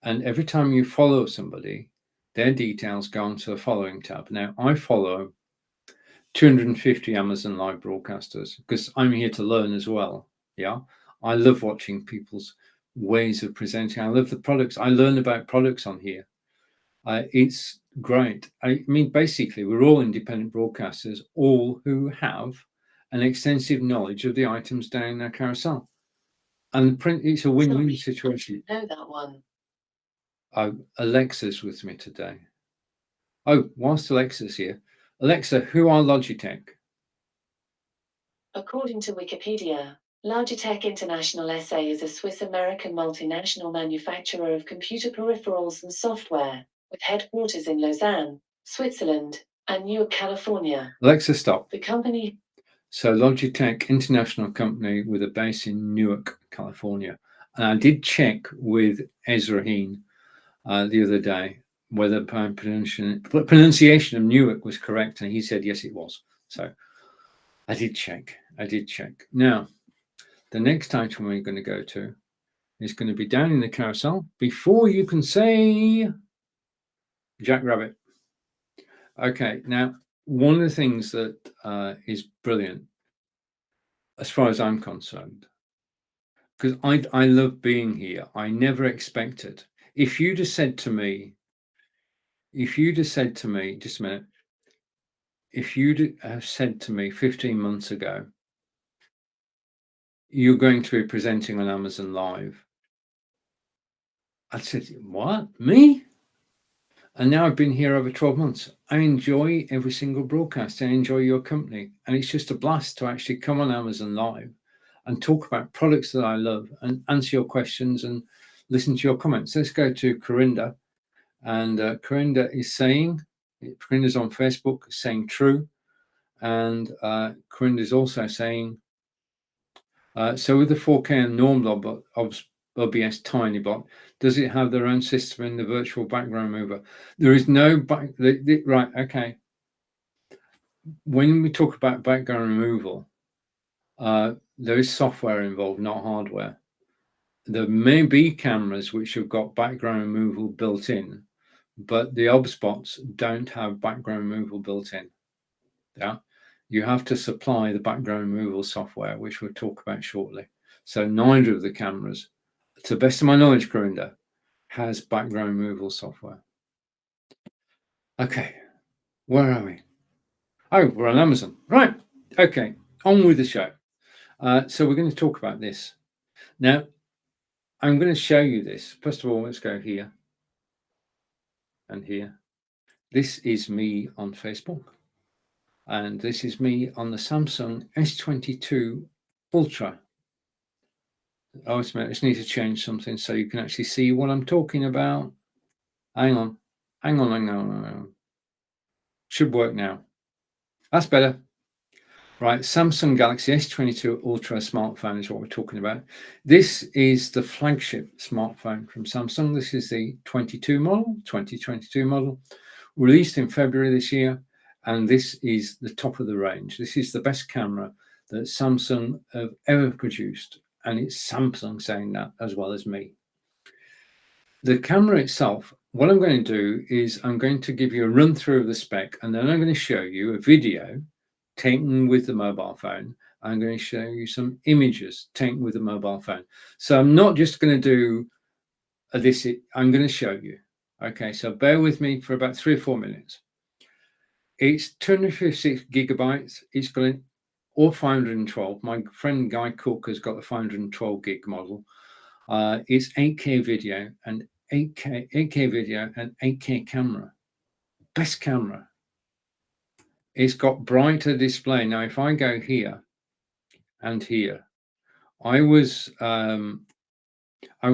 And every time you follow somebody, their details go onto a following tab. Now, I follow 250 Amazon Live broadcasters because I'm here to learn as well. Yeah, I love watching people's ways of presenting. I love the products. I learn about products on here. It's great. I mean, basically, we're all independent broadcasters, all who have an extensive knowledge of the items down their carousel. And it's a win-win situation. Know that one. Alexa's with me today. Oh, whilst Alexa's here, Alexa, who are Logitech? According to Wikipedia, Logitech International SA is a Swiss-American multinational manufacturer of computer peripherals and software, with headquarters in Lausanne, Switzerland, and Newark, California. Alexa, stop. The company. So Logitech International Company with a base in Newark, California. And I did check with Ezra Heen the other day whether pronunciation of Newark was correct, and he said yes, it was. So I did check. Now, the next item we're going to go to is going to be down in the carousel before you can say Jackrabbit. Okay, now one of the things that is brilliant, as far as I'm concerned, because I love being here. I never expected. If you'd have said to me, just a minute, if you'd have said to me 15 months ago, you're going to be presenting on Amazon Live, I said, what? Me? And now I've been here over 12 months. I enjoy every single broadcast. I enjoy your company. And it's just a blast to actually come on Amazon Live and talk about products that I love and answer your questions and listen to your comments. Let's go to Corinda. And Corinda is saying, Corinda's on Facebook, saying true. And Corinda is also saying, so with the 4K and norm OBS Tiny Bot, does it have their own system in the virtual background remover? There is no right. Okay. When we talk about background removal, there is software involved, not hardware. There may be cameras which have got background removal built in, but the OBSBots don't have background removal built in. Yeah, you have to supply the background removal software, which we'll talk about shortly. So neither of the cameras, to the best of my knowledge, Corinda, has background removal software. Okay, where are we? Oh, we're on Amazon. Right. Okay, on with the show. So we're going to talk about this. Now, I'm going to show you this. First of all, let's go here and here. This is me on Facebook. And this is me on the Samsung S22 Ultra. Oh, it's a minute. I just need to change something so you can actually see what I'm talking about. Hang on. Should work now. That's better. Right, Samsung Galaxy S22 Ultra smartphone is what we're talking about. This is the flagship smartphone from Samsung. This is the 2022 model, released in February this year. And this is the top of the range. This is the best camera that Samsung have ever produced. And it's Samsung saying that as well as me. The camera itself, what I'm going to do is I'm going to give you a run through of the spec, and then I'm going to show you a video taken with the mobile phone. I'm going to show you some images taken with the mobile phone. So I'm not just going to do this, I'm going to show you. Okay, so bear with me for about 3 or 4 minutes. It's 256 gigabytes. It's got or 512. My friend Guy Cook has got the 512 gig model. It's 8K video and 8K video and 8K camera. Best camera. It's got brighter display. Now, if I go here and here, I was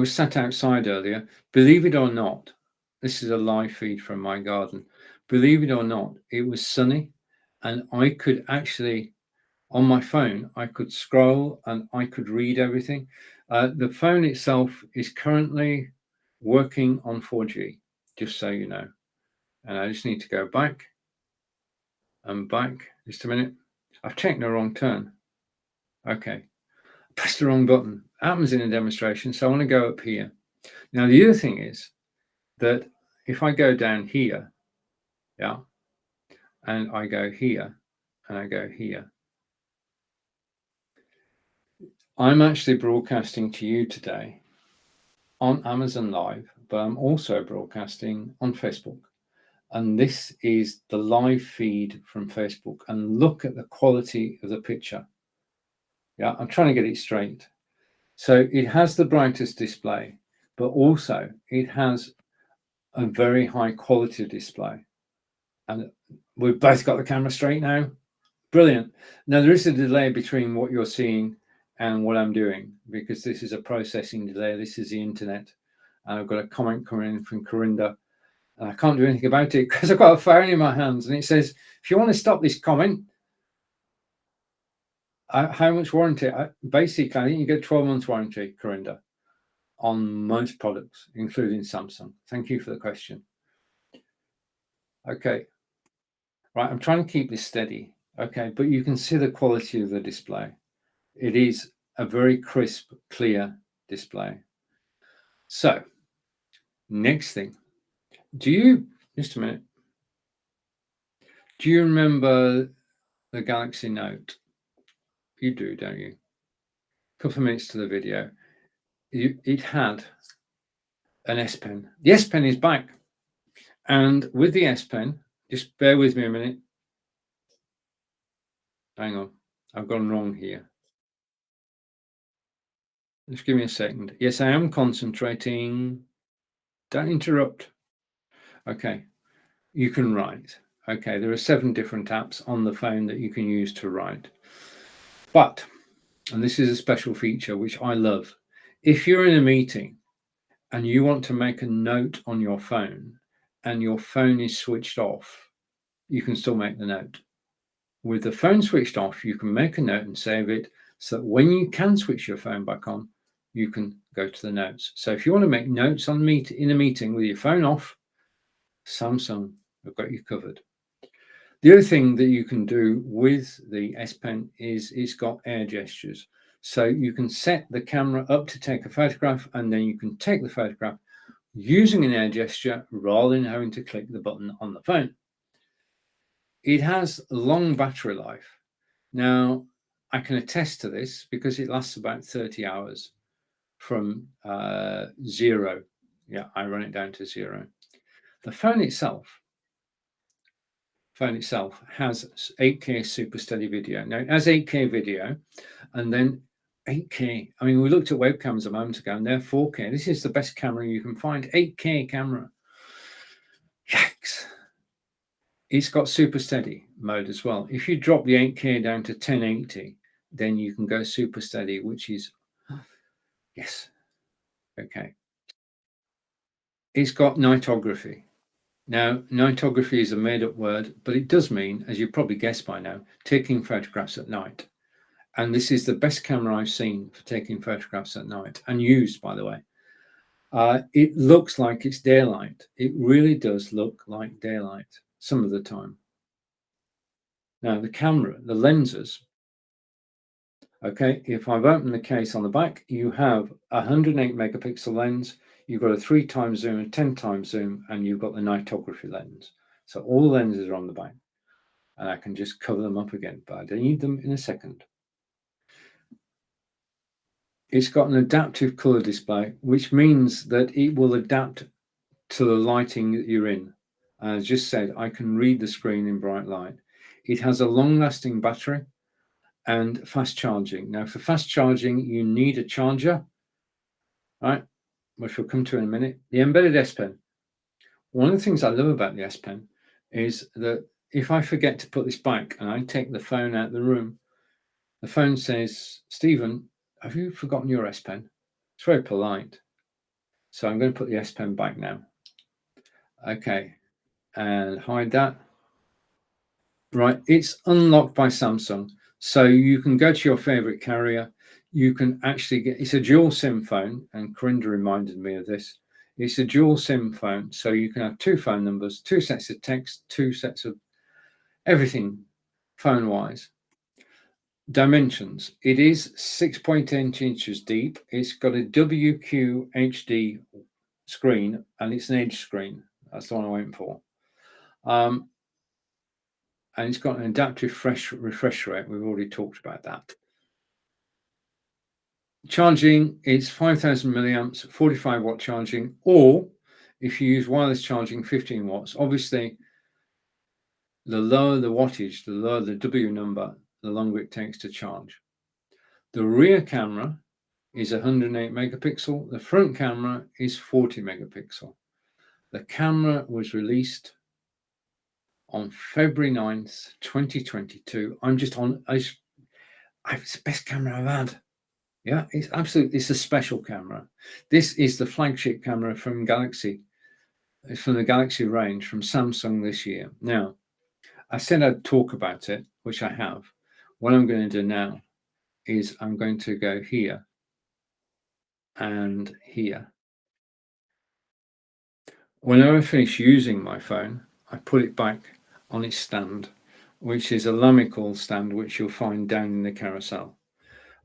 sat outside earlier. Believe it or not, This is a live feed from my garden. Believe it or not, it was sunny, and I could actually, on my phone, I could scroll and I could read everything. The phone itself is currently working on 4G, just so you know. And I just need to go back and back. Just a minute. I've taken the wrong turn. Okay. Pressed the wrong button. Happens in a demonstration. So I want to go up here. Now, the other thing is that if I go down here, yeah, and I go here, and I go here, I'm actually broadcasting to you today on Amazon Live, but I'm also broadcasting on Facebook. And this is the live feed from Facebook. And look at the quality of the picture. Yeah, I'm trying to get it straight. So it has the brightest display, but also it has a very high quality display. And we've both got the camera straight now. Brilliant. Now there is a delay between what you're seeing and what I'm doing, because this is a processing delay. This is the internet. And I've got a comment coming in from Corinda, and I can't do anything about it because I've got a phone in my hands, and it says, if you want to stop this comment, how much warranty? Basically, I think you get 12 months warranty, Corinda, on most products, including Samsung. Thank you for the question. Okay. Right, I'm trying to keep this steady. Okay, but you can see the quality of the display. It is a very crisp, clear display. So, next thing, just a minute, do you remember the Galaxy Note? You do, don't you? A couple of minutes to the video. It had an S Pen. The S Pen is back. And with the S Pen, just bear with me a minute. Hang on, I've gone wrong here. Just give me a second. Yes, I am concentrating. Don't interrupt. Okay, you can write. Okay, there are 7 different apps on the phone that you can use to write. But, and this is a special feature which I love, if you're in a meeting and you want to make a note on your phone and your phone is switched off, you can still make the note. With the phone switched off, you can make a note and save it so that when you can switch your phone back on, you can go to the notes. So if you want to make notes in a meeting with your phone off, Samsung have got you covered. The other thing that you can do with the S Pen is it's got air gestures. So you can set the camera up to take a photograph, and then you can take the photograph using an air gesture rather than having to click the button on the phone. It has long battery life. Now, I can attest to this because it lasts about 30 hours from 0. Yeah, I run it down to 0. The phone itself has 8K super steady video. Now, it has 8K video, and then 8K. I mean, we looked at webcams a moment ago, and they're 4K. This is the best camera you can find. 8K camera. Yikes. It's got super steady mode as well. If you drop the 8K down to 1080, then you can go super steady, which is, yes, okay. It's got nightography. Now, nightography is a made-up word, but it does mean, as you probably guessed by now, taking photographs at night. And this is the best camera I've seen for taking photographs at night, and used, by the way. It looks like it's daylight. It really does look like daylight some of the time. Now, the camera, the lenses, okay, if I've opened the case on the back, you have a 108 megapixel lens, you've got a 3 times zoom, a 10 times zoom, and you've got the nightography lens. So all the lenses are on the back, and I can just cover them up again, but I don't need them in a second. It's got an adaptive color display, which means that it will adapt to the lighting that you're in. As I just said, I can read the screen in bright light. It has a long-lasting battery and fast charging. Now, for fast charging, you need a charger, right? Which we'll come to in a minute. The embedded S Pen. One of the things I love about the S Pen is that if I forget to put this back and I take the phone out of the room, the phone says, Stephen, have you forgotten your S Pen? It's very polite. So I'm going to put the S Pen back now. Okay, and hide that. Right, it's unlocked by Samsung, so you can go to your favorite carrier. You can actually get, it's a dual SIM phone, and Corinda reminded me of this. It's a dual SIM phone, so you can have two phone numbers, two sets of text, two sets of everything phone wise. Dimensions, it is 6.8 inches deep. It's got a WQHD screen, and it's an edge screen. That's the one I went for. And it's got an adaptive refresh rate. We've already talked about that. Charging is 5,000 milliamps, 45-watt charging, or if you use wireless charging, 15 watts. Obviously, the lower the wattage, the lower the W number, the longer it takes to charge. The rear camera is 108 megapixel. The front camera is 40 megapixel. The camera was released on February 9th, 2022. It's the best camera I've had. Yeah, it's a special camera. This is the flagship camera from Galaxy. It's from the Galaxy range from Samsung this year. Now, I said I'd talk about it, which I have. What I'm going to do now is I'm going to go here and here. Whenever I finish using my phone, I put it back on its stand, which is a Lamical stand, which you'll find down in the carousel.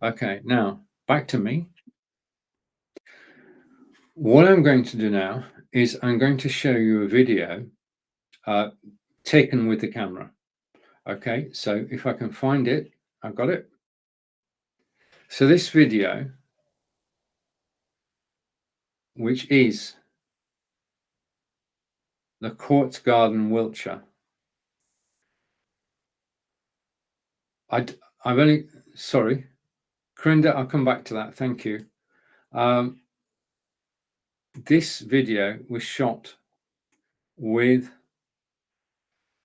Okay, now back to me. What I'm going to do now is I'm going to show you a video taken with the camera. Okay, so if I can find it, I've got it. So this video, which is the Quartz Garden, Wiltshire. Sorry, Corinda, I'll come back to that. Thank you. This video was shot with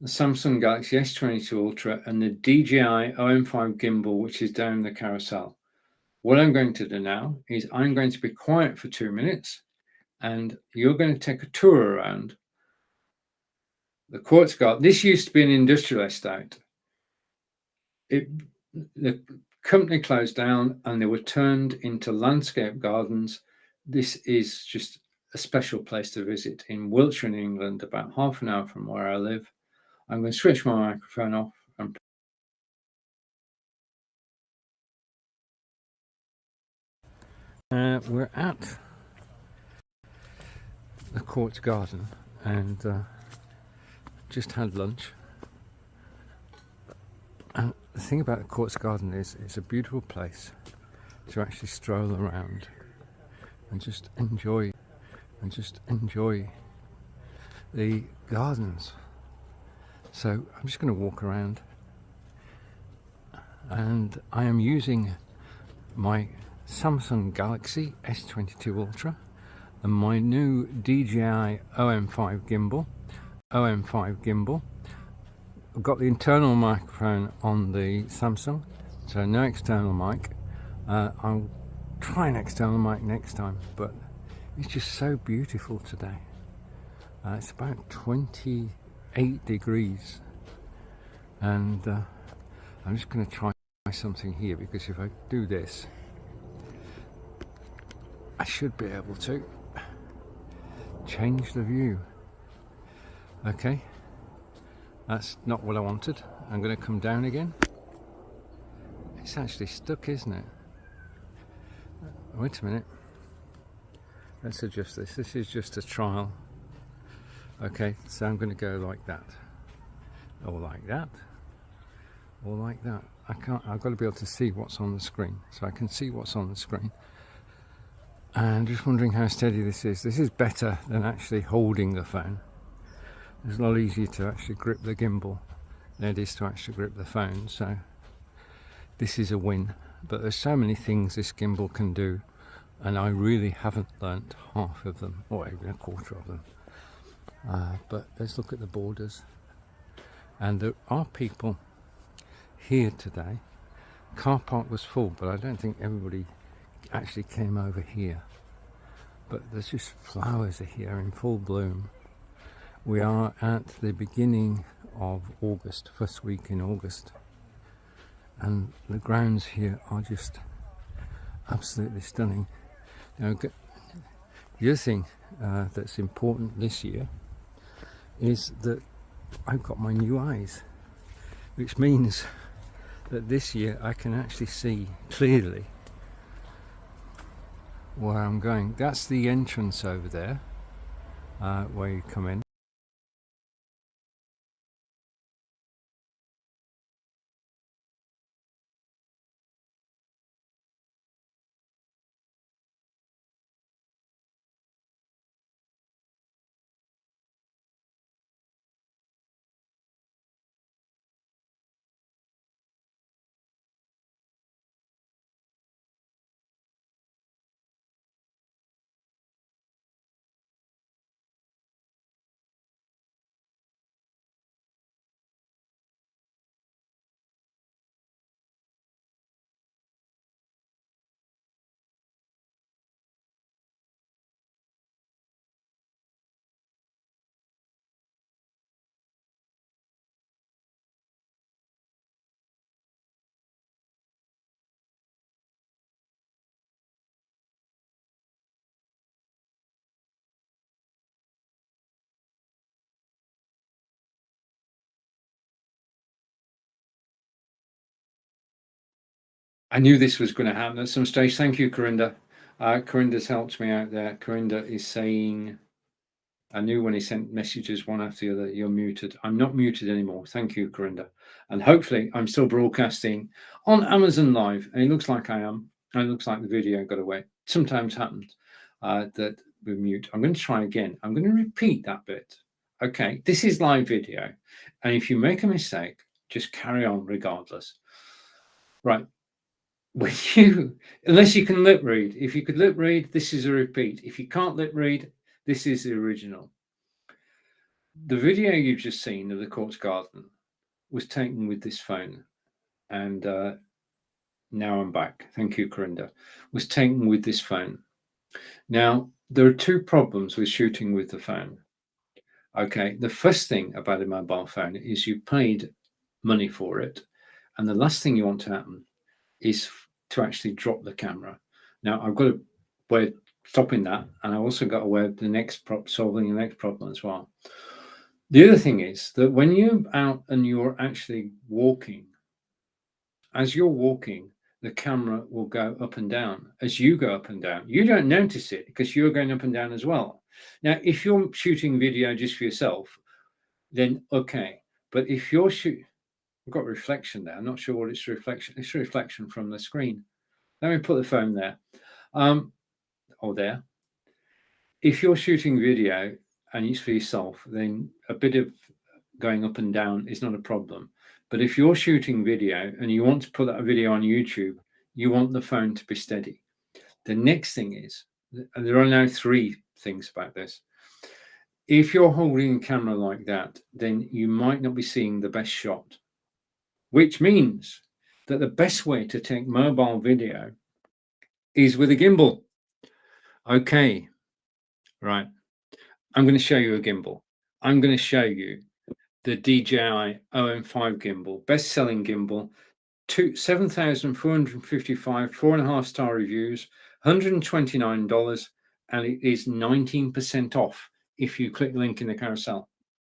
the Samsung Galaxy S22 Ultra and the DJI OM5 gimbal, which is down the carousel. What I'm going to do now is I'm going to be quiet for 2 minutes, and you're going to take a tour around the Quartz Garden. This used to be an industrial estate. The company closed down and they were turned into landscape gardens. This is just a special place to visit in Wiltshire, in England, about half an hour from where I live. I'm going to switch my microphone off and we're at the Quartz Garden and just had lunch. And the thing about the Quartz Garden is it's a beautiful place to actually stroll around and just enjoy the gardens. So I'm just going to walk around, and I am using my Samsung Galaxy S22 Ultra and my new DJI OM5 gimbal. I've got the internal microphone on the Samsung, so no external mic. I'll try an external mic next time, but it's just so beautiful today. It's about 28 degrees, and I'm just going to try something here, because if I do this, I should be able to change the view. Okay. That's not what I wanted. I'm going to come down again. It's actually stuck, isn't it? Wait a minute. Let's adjust this. This is just a trial. Okay, so I'm going to go like that. Or like that. Or like that. I've got to be able to see what's on the screen. So I can see what's on the screen. And just wondering how steady this is. This is better than actually holding the phone. It's a lot easier to actually grip the gimbal than it is to actually grip the phone, so this is a win. But there's so many things this gimbal can do, and I really haven't learnt half of them, or even a quarter of them. But let's look at the borders. And there are people here today. Car park was full, but I don't think everybody actually came over here. But there's just flowers here in full bloom. We are at the beginning of August, first week in August, and the grounds here are just absolutely stunning. Now, the other thing that's important this year is that I've got my new eyes, which means that this year I can actually see clearly where I'm going. That's the entrance over there, where you come in. I knew this was going to happen at some stage. Thank you, Corinda. Corinda's helped me out there. Corinda is saying, I knew when he sent messages one after the other, you're muted. I'm not muted anymore. Thank you, Corinda. And hopefully I'm still broadcasting on Amazon Live. And it looks like I am. And it looks like the video got away. Sometimes happens that we mute. I'm going to try again. I'm going to repeat that bit. Okay, this is live video. And if you make a mistake, just carry on regardless. Right. Unless you can lip read. If you could lip read, this is a repeat. If you can't lip read, this is the original. The video you've just seen of the Quartz Garden was taken with this phone, and now I'm back. Thank you, Corinda. Was taken with this phone. Now, there are two problems with shooting with the phone. Okay, the first thing about a mobile phone is you paid money for it, and the last thing you want to happen is to actually drop the camera. Now, I've got a way of stopping that, and I also got a way of solving the next problem as well. The other thing is that when you're out and you're actually walking, as you're walking, the camera will go up and down as you go up and down. You don't notice it because you're going up and down as well. Now, if you're shooting video just for yourself, then okay. But if you're I've got reflection there. I'm not sure what it's reflection. It's a reflection from the screen. Let me put the phone there. Or there. If you're shooting video and it's for yourself, then a bit of going up and down is not a problem. But if you're shooting video and you want to put that video on YouTube, you want the phone to be steady. The next thing is, and there are now three things about this. If you're holding a camera like that, then you might not be seeing the best shot, which means that the best way to take mobile video is with a gimbal. Okay, right. I'm going to show you a gimbal. I'm going to show you the DJI OM5 gimbal, best-selling gimbal, 7,455 4.5-star reviews, $129, and it is 19% off if you click the link in the carousel.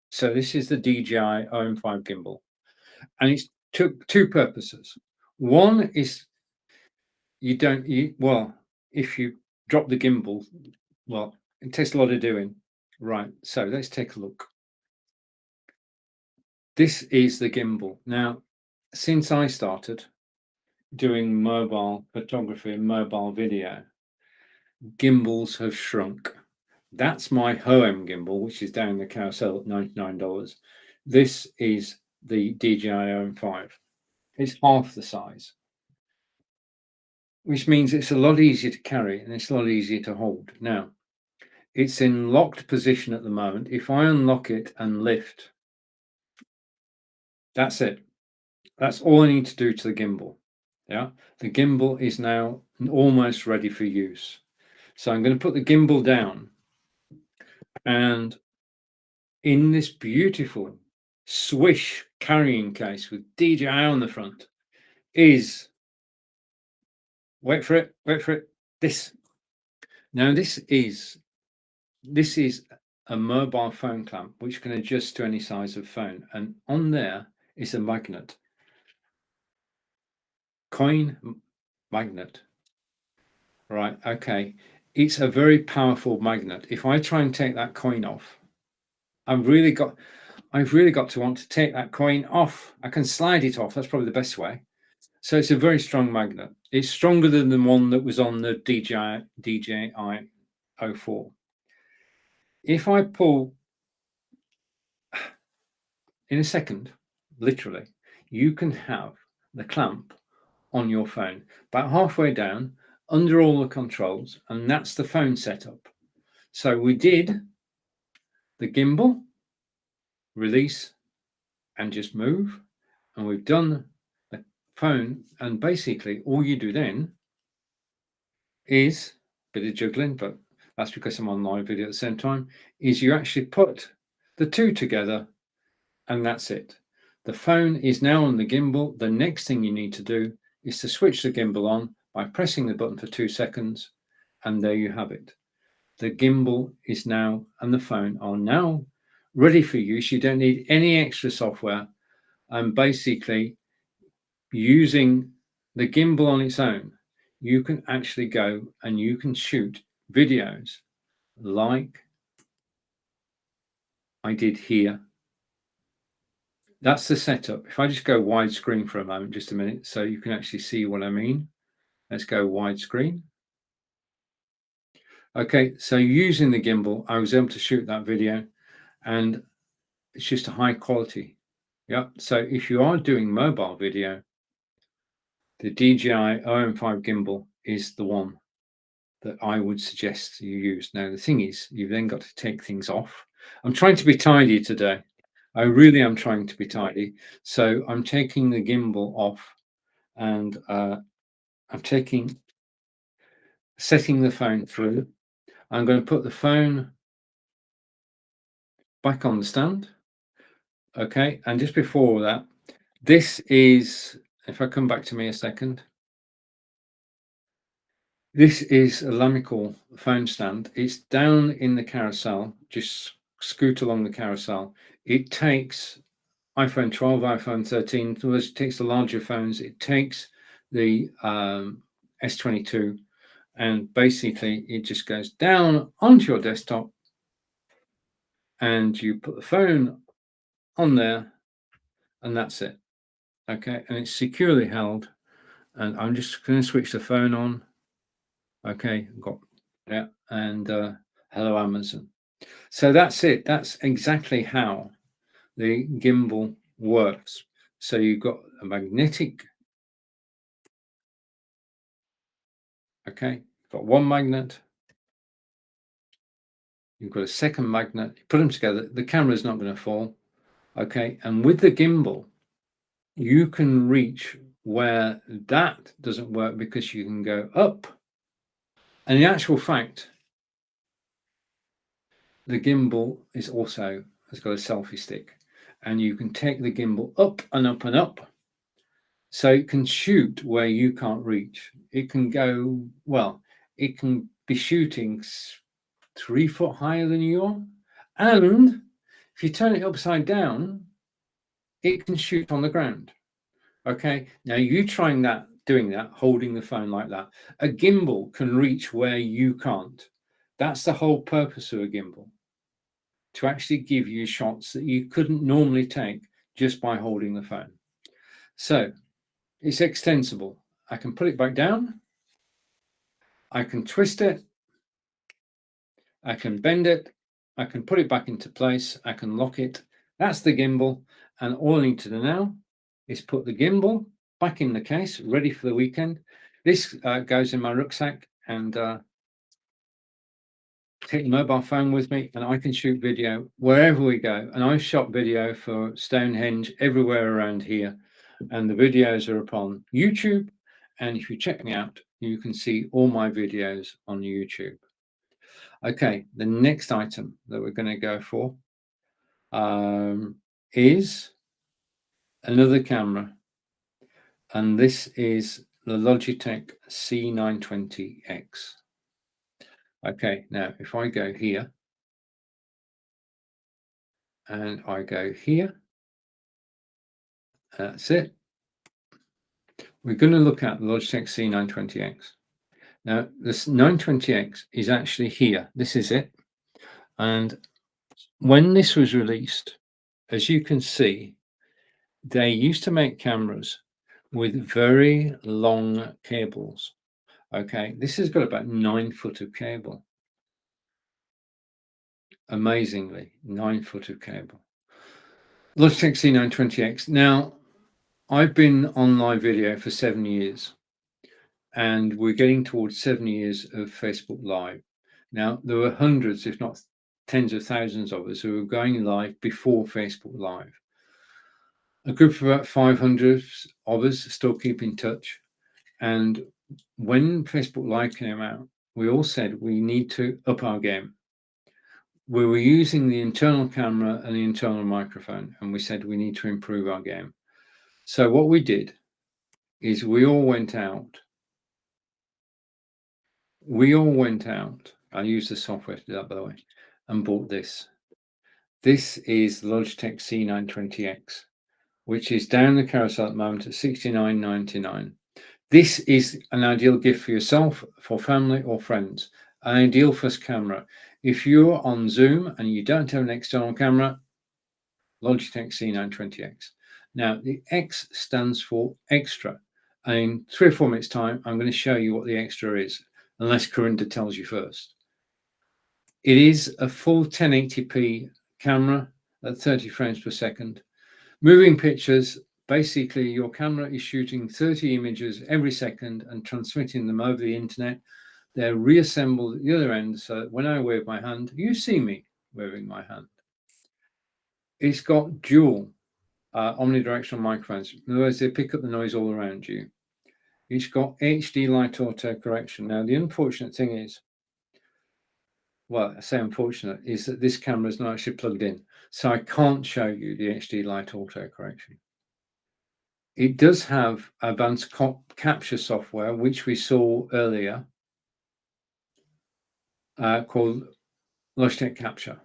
So this is the DJI OM5 gimbal, and it's two purposes. One is if you drop the gimbal, well, it takes a lot of doing. Right, so let's take a look. This is the gimbal. Now, since I started doing mobile photography and mobile video, gimbals have shrunk. That's my Hoem gimbal, which is down the carousel at $99. This is the DJI OM5. It's half the size, which means it's a lot easier to carry and it's a lot easier to hold. Now, it's in locked position at the moment. If I unlock it and lift, that's it. That's all I need to do to the gimbal. Yeah, the gimbal is now almost ready for use. So I'm going to put the gimbal down, and in this beautiful swish carrying case with DJI on the front is, wait for it, this. Now this is a mobile phone clamp which can adjust to any size of phone, and on there is a magnet, coin magnet. Right, okay. It's a very powerful magnet. If I try and take that coin off, I've really got to want to take that coin off. I can slide it off. That's probably the best way. So it's a very strong magnet. It's stronger than the one that was on the DJI 04. If I pull in a second, literally, you can have the clamp on your phone about halfway down under all the controls, and that's the phone setup. So we did the gimbal, release, and just move, and we've done the phone, and basically all you do then is a bit of juggling, but that's because I'm on live video at the same time, is you actually put the two together, and that's it. The phone is now on the gimbal. The next thing you need to do is to switch the gimbal on by pressing the button for 2 seconds, and there you have it. The gimbal is now, and the phone are now ready for use. You don't need any extra software, and basically using the gimbal on its own, you can actually go and you can shoot videos like I did here. That's the setup. If I just go widescreen for a moment, just a minute, so you can actually see what I mean. Let's go widescreen. Okay, so using the gimbal, I was able to shoot that video, and it's just a high quality. Yeah, so if you are doing mobile video, the DJI OM5 gimbal is the one that I would suggest you use. Now, the thing is, you've then got to take things off. I'm trying to be tidy today. I really am trying to be tidy. So I'm taking the gimbal off, and I'm setting the phone through. I'm going to put the phone back on the stand. Okay, and just before that, this is, if I come back to me a second, this is a Lamical phone stand. It's down in the carousel, just scoot along the carousel. It takes iPhone 12, iPhone 13, it takes the larger phones, it takes the S22, and basically it just goes down onto your desktop, and you put the phone on there, and that's it. Okay, and it's securely held, and I'm just going to switch the phone on. Okay, got yeah, and hello Amazon. So that's it. That's exactly how the gimbal works. So you've got a magnetic, okay, got one magnet, you've got a second magnet, you put them together, the camera is not going to fall, okay, and with the gimbal, you can reach where that doesn't work because you can go up. And in actual fact, the gimbal has got a selfie stick, and you can take the gimbal up and up and up, so it can shoot where you can't reach. It can go, well, it can be shooting 3 foot higher than you are, and if you turn it upside down, it can shoot on the ground. Okay, now you trying that, doing that, holding the phone like that. A gimbal can reach where you can't. That's the whole purpose of a gimbal, to actually give you shots that you couldn't normally take just by holding the phone. So it's extensible. I can put it back down, I can twist it, I can bend it, I can put it back into place, I can lock it. That's the gimbal, and all I need to do now is put the gimbal back in the case, ready for the weekend. This goes in my rucksack, and take the mobile phone with me, and I can shoot video wherever we go. And I've shot video for Stonehenge everywhere around here, and the videos are upon YouTube. And if you check me out, you can see all my videos on YouTube. Okay, the next item that we're going to go for is another camera, and this is the Logitech C920X. Okay, now if I go here and I go here, that's it. We're going to look at the Logitech C920X. Now, this 920X is actually here. This is it. And when this was released, as you can see, they used to make cameras with very long cables. Okay, this has got about 9 foot of cable. Amazingly, 9 foot of cable. Logitech C920X. Now, I've been on live video for 7 years, and we're getting towards 7 years of Facebook Live. Now, there were hundreds, if not tens of thousands of us who were going live before Facebook Live. A group of about 500 of us still keep in touch. And when Facebook Live came out, we all said we need to up our game. We were using the internal camera and the internal microphone, and we said we need to improve our game. So what we did is we all went out. I use the software to do that, by the way, and bought this. This is the Logitech C920X, which is down the carousel at the moment at $69.99. This is an ideal gift for yourself, for family or friends. An ideal first camera. If you're on Zoom and you don't have an external camera, Logitech C920X. Now, the X stands for extra. And in 3 or 4 minutes' time, I'm going to show you what the extra is, unless Corinda tells you first. It is a full 1080p camera at 30 frames per second. Moving pictures, basically your camera is shooting 30 images every second and transmitting them over the internet. They're reassembled at the other end, so that when I wave my hand, you see me waving my hand. It's got dual omnidirectional microphones. In other words, they pick up the noise all around you. It's got HD light auto correction. Now, the unfortunate thing is, well, I say unfortunate, is that this camera is not actually plugged in. So I can't show you the HD light auto correction. It does have advanced capture software, which we saw earlier, called Logitech Capture.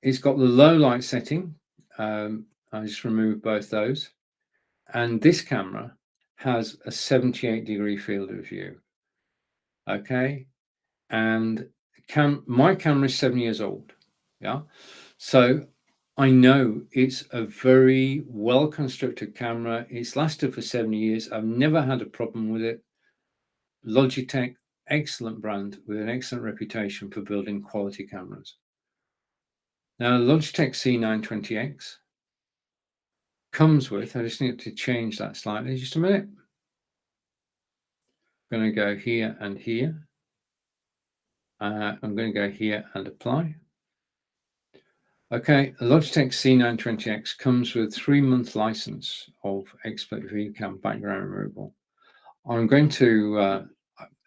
It's got the low light setting. I just removed both those. And this camera has a 78-degree field of view. Okay. And my camera is 7 years old. Yeah. So I know it's a very well constructed camera. It's lasted for 7 years. I've never had a problem with it. Logitech, excellent brand with an excellent reputation for building quality cameras. Now, Logitech C920X comes with, I just need to change that slightly, just a minute. I'm going to go here and here. I'm going to go here and apply. Okay, the Logitech C920X comes with 3-month license of XSplit VCam background removal. I'm going to,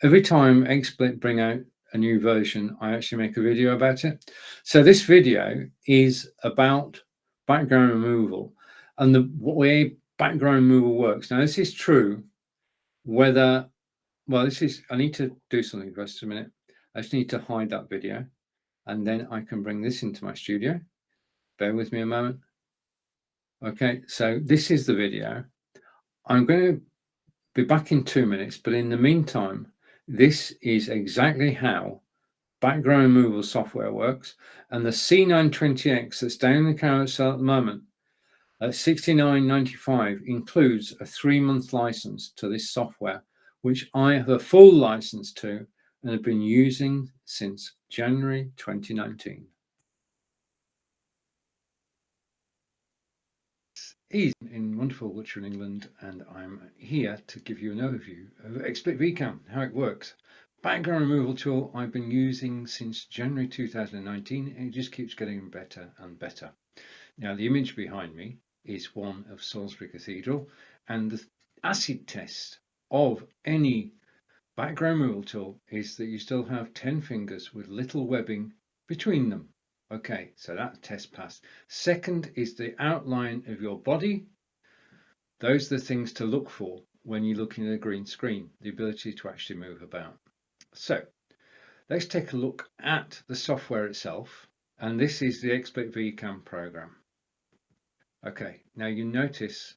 every time XSplit bring out a new version, I actually make a video about it. So this video is about background removal and the way background removal works. Now, this is true whether, well, I need to do something for just a minute. I just need to hide that video, and then I can bring this into my studio. Bear with me a moment. Okay, so this is the video. I'm going to be back in 2 minutes, but in the meantime, this is exactly how background removal software works. And the C920X that's down in the carousel at the moment at $69.95 includes a 3-month license to this software, which I have a full license to and have been using since January 2019. Is in wonderful Wiltshire, England, and I'm here to give you an overview of XSplit VCam, how it works. Background removal tool I've been using since January 2019, and it just keeps getting better and better. Now, the image behind me is one of Salisbury Cathedral, and the acid test of any background removal tool is that you still have 10 fingers with little webbing between them. Okay, so that test passed. Second is the outline of your body. Those are the things to look for when you're looking at a green screen, the ability to actually move about. So let's take a look at the software itself. And this is the XSplit VCAM program. Okay, now you notice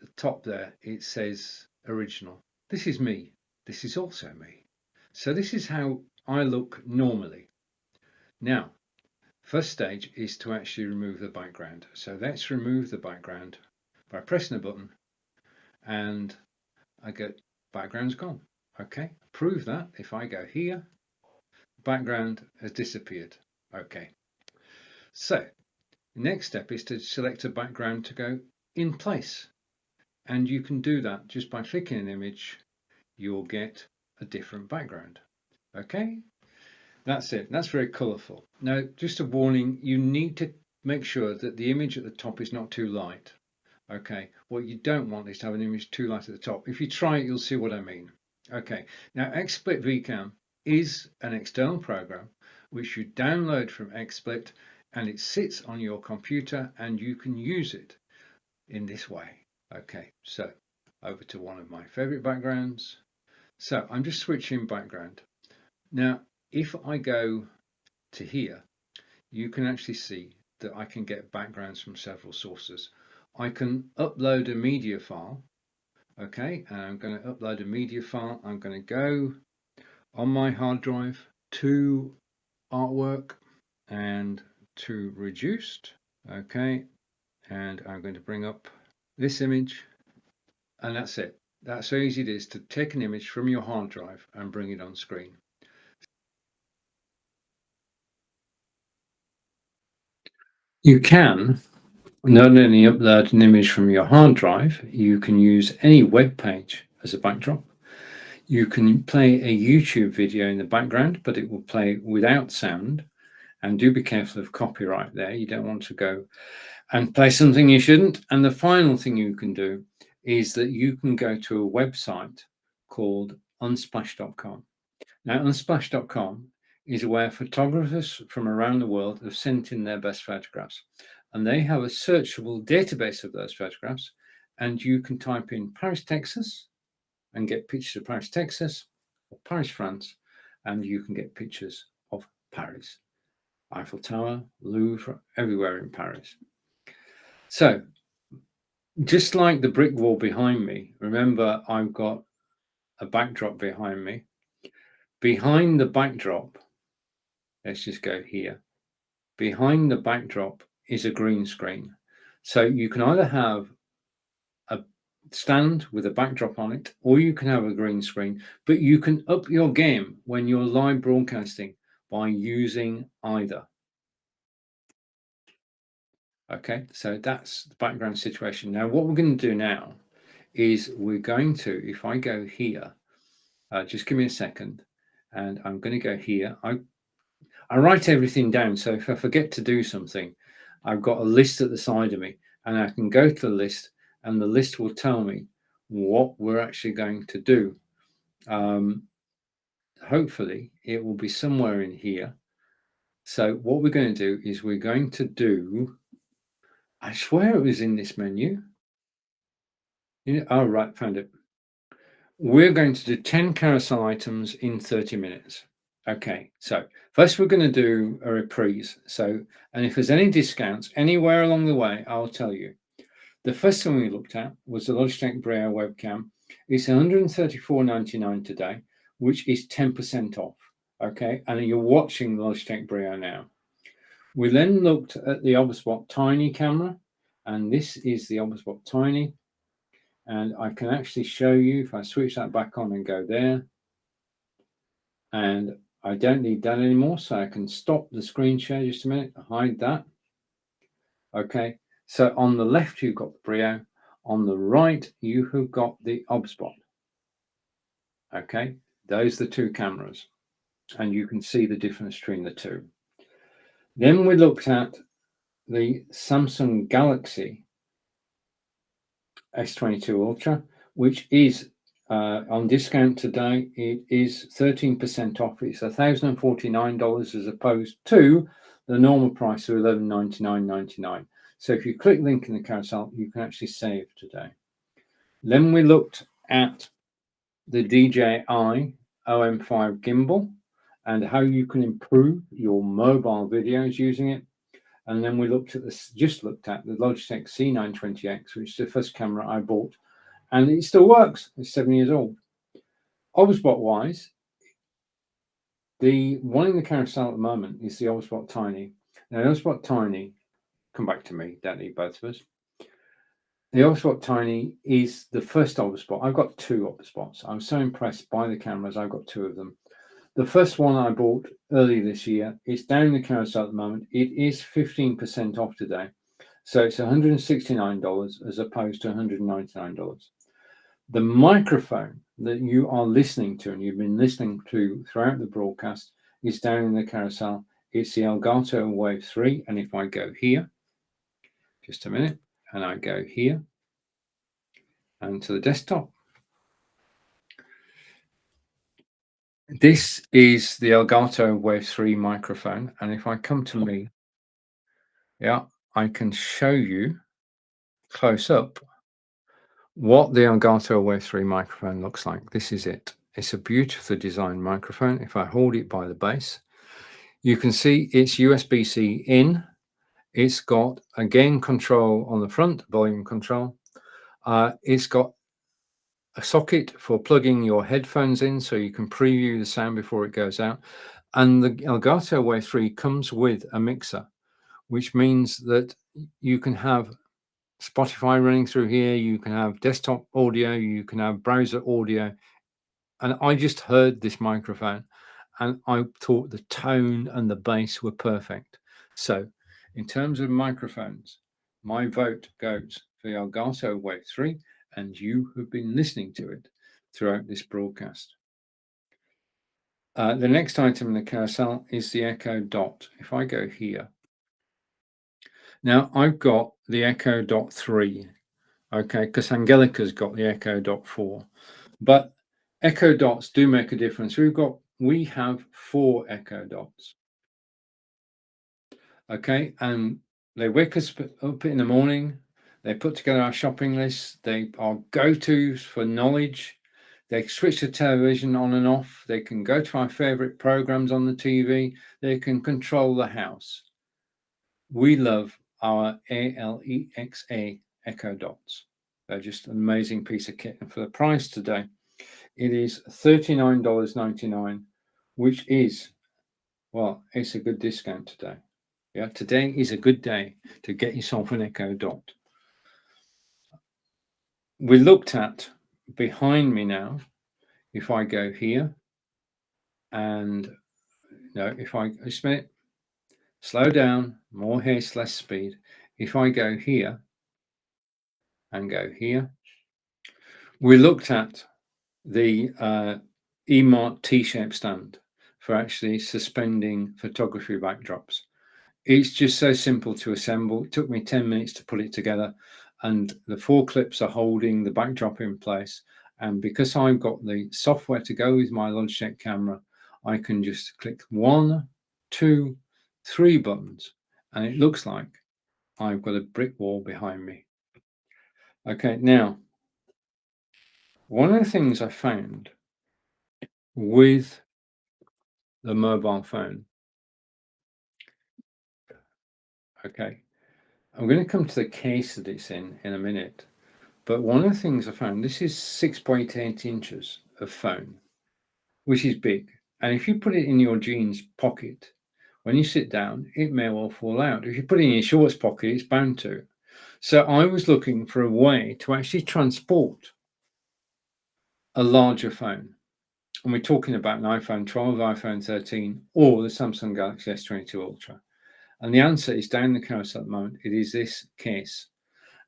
the top there, it says original. This is me. This is also me. So this is how I look normally. Now, first stage is to actually remove the background. So let's remove the background by pressing a button and I get background's gone. Okay, prove that if I go here, background has disappeared. Okay, so the next step is to select a background to go in place. And you can do that just by clicking an image, you'll get a different background. Okay, that's it. That's very colorful. Now, just a warning, you need to make sure that the image at the top is not too light. Okay, what you don't want is to have an image too light at the top. If you try it, you'll see what I mean. Okay, now XSplit VCAM is an external program which you download from XSplit and it sits on your computer and you can use it in this way. Okay, so over to one of my favorite backgrounds. So I'm just switching background. Now, if I go to here, you can actually see that I can get backgrounds from several sources. I can upload a media file. Okay, and I'm going to upload a media file. I'm going to go on my hard drive to artwork and to reduced. Okay, and I'm going to bring up this image and that's it. That's how easy it is to take an image from your hard drive and bring it on screen. You can not only upload an image from your hard drive, you can use any web page as a backdrop. You can play a YouTube video in the background, but it will play without sound. And do be careful of copyright there. You don't want to go and play something you shouldn't. And the final thing you can do is that you can go to a website called unsplash.com. Now, unsplash.com is where photographers from around the world have sent in their best photographs. And they have a searchable database of those photographs. And you can type in Paris, Texas, and get pictures of Paris, Texas, or Paris, France, and you can get pictures of Paris. Eiffel Tower, Louvre, everywhere in Paris. So, just like the brick wall behind me, remember I've got a backdrop behind me. Behind the backdrop, let's just go here. Behind the backdrop is a green screen. So you can either have a stand with a backdrop on it, or you can have a green screen, but you can up your game when you're live broadcasting by using either. Okay, so that's the background situation. Now, what we're going to do now is we're going to, if I go here, just give me a second, and I'm going to go here. I write everything down, so if I forget to do something, I've got a list at the side of me, and I can go to the list, and the list will tell me what we're actually going to do. Hopefully, it will be somewhere in here. So what we're going to do is we're going to do, I swear it was in this menu. Oh, right, found it. We're going to do 10 carousel items in 30 minutes. Okay, so first we're going to do a reprise. So, and if there's any discounts anywhere along the way, I'll tell you. The first thing we looked at was the Logitech Brio webcam. It's $134.99 today, which is 10% off. Okay, and you're watching the Logitech Brio now. We then looked at the Oberspot Tiny camera, and this is the Oberspot Tiny. And I can actually show you if I switch that back on and go there. And I don't need that anymore, so I can stop the screen share just a minute, hide that. Okay, so on the left, you've got the Brio. On the right, you have got the Oberspot. Okay, those are the two cameras. And you can see the difference between the two. Then we looked at the Samsung Galaxy S22 Ultra, which is on discount today. It is 13% off. It's $1,049 as opposed to the normal price of $11.99.99. So if you click link in the carousel, you can actually save today. Then we looked at the DJI OM5 gimbal and how you can improve your mobile videos using it. And then we looked at this, just looked at the Logitech C920X, which is the first camera I bought, and it still works. It's 7 years old. Obusbot wise, the one in the carousel at the moment is the Obusbot Tiny. Now, the Obusbot Tiny, come back to me, Daddy, both of us. The Obusbot Tiny is the first Obusbot. I've got two Obusbots. I'm so impressed by the cameras. I've got two of them. The first one I bought early this year is down in the carousel at the moment. It is 15% off today. So it's $169 as opposed to $199. The microphone that you are listening to and you've been listening to throughout the broadcast is down in the carousel. It's the Elgato Wave 3. And if I go here, just a minute, and I go here and to the desktop, this is the Elgato Wave 3 microphone. And if I come to me, I can show you close up what the Elgato Wave 3 microphone looks like. This is it. It's a beautifully designed microphone. If I hold it by the base, you can see it's USB-C in. It's got a gain control on the front, volume control. It's got a socket for plugging your headphones in so you can preview the sound before it goes out. And the Elgato Wave 3 comes with a mixer, which means that you can have Spotify running through here, you can have desktop audio, you can have browser audio. And I just heard this microphone and I thought the tone and the bass were perfect. So in terms of microphones, my vote goes for the Elgato Wave 3, and you have been listening to it throughout this broadcast. The next item in the carousel is the Echo Dot. If I go here, now I've got the Echo Dot 3, okay, because Angelica's got the Echo Dot 4, but Echo Dots do make a difference. We have 4 Echo Dots, okay, and they wake us up in the morning. They put together our shopping list. They are go-tos for knowledge. They switch the television on and off. They can go to our favorite programs on the TV. They can control the house. We love our ALEXA Echo Dots. They're just an amazing piece of kit. And for the price today, it is $39.99, which is, well, it's a good discount today. Yeah, today is a good day to get yourself an Echo Dot. We looked at behind me now. If I go here and if I just a minute, slow down, more haste, less speed. If I go here and go here, we looked at the eMart T-shaped stand for actually suspending photography backdrops. It's just so simple to assemble. It took me 10 minutes to put it together, and the 4 clips are holding the backdrop in place. And because I've got the software to go with my Logitech camera, I can just click 1, 2, 3 buttons, and it looks like I've got a brick wall behind me. Okay, now, one of the things I found with the mobile phone, okay, I'm going to come to the case that it's in a minute. But one of the things I found, this is 6.8 inches of phone, which is big. And if you put it in your jeans pocket, when you sit down, it may well fall out. If you put it in your shorts pocket, it's bound to. So I was looking for a way to actually transport a larger phone. And we're talking about an iPhone 12, iPhone 13, or the Samsung Galaxy S22 Ultra. And the answer is down the carousel at the moment. It is this case.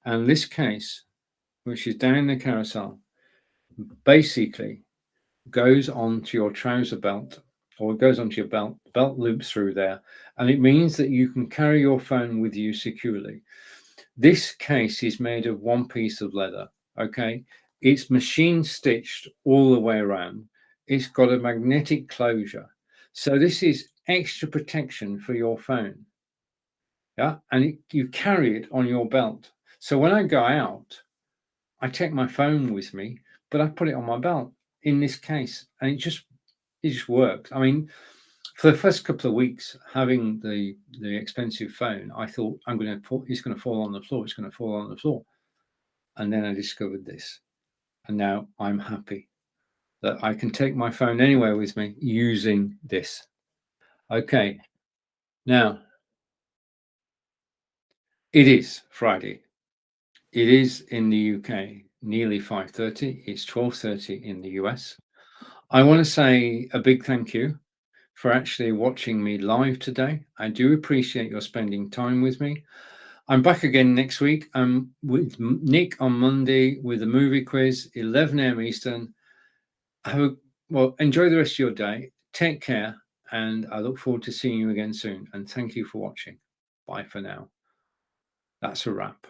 And this case, which is down the carousel, basically goes onto your trouser belt, or it goes onto your belt loops through there, and it means that you can carry your phone with you securely. This case is made of one piece of leather, okay? It's machine stitched all the way around. It's got a magnetic closure. So this is extra protection for your phone. Yeah, and you carry it on your belt. So when I go out, I take my phone with me, but I put it on my belt in this case, and it just works. I mean, for the first couple of weeks, having the expensive phone, I thought it's going to fall on the floor. It's going to fall on the floor, and then I discovered this, and now I'm happy that I can take my phone anywhere with me using this. Okay, now it is Friday. It is in the UK, nearly 5:30. It's 12:30 in the US. I want to say a big thank you for actually watching me live today. I do appreciate your spending time with me. I'm back again next week. I'm with Nick on Monday with a movie quiz, 11 a.m. Eastern. Enjoy the rest of your day. Take care, and I look forward to seeing you again soon. And thank you for watching. Bye for now. That's a wrap.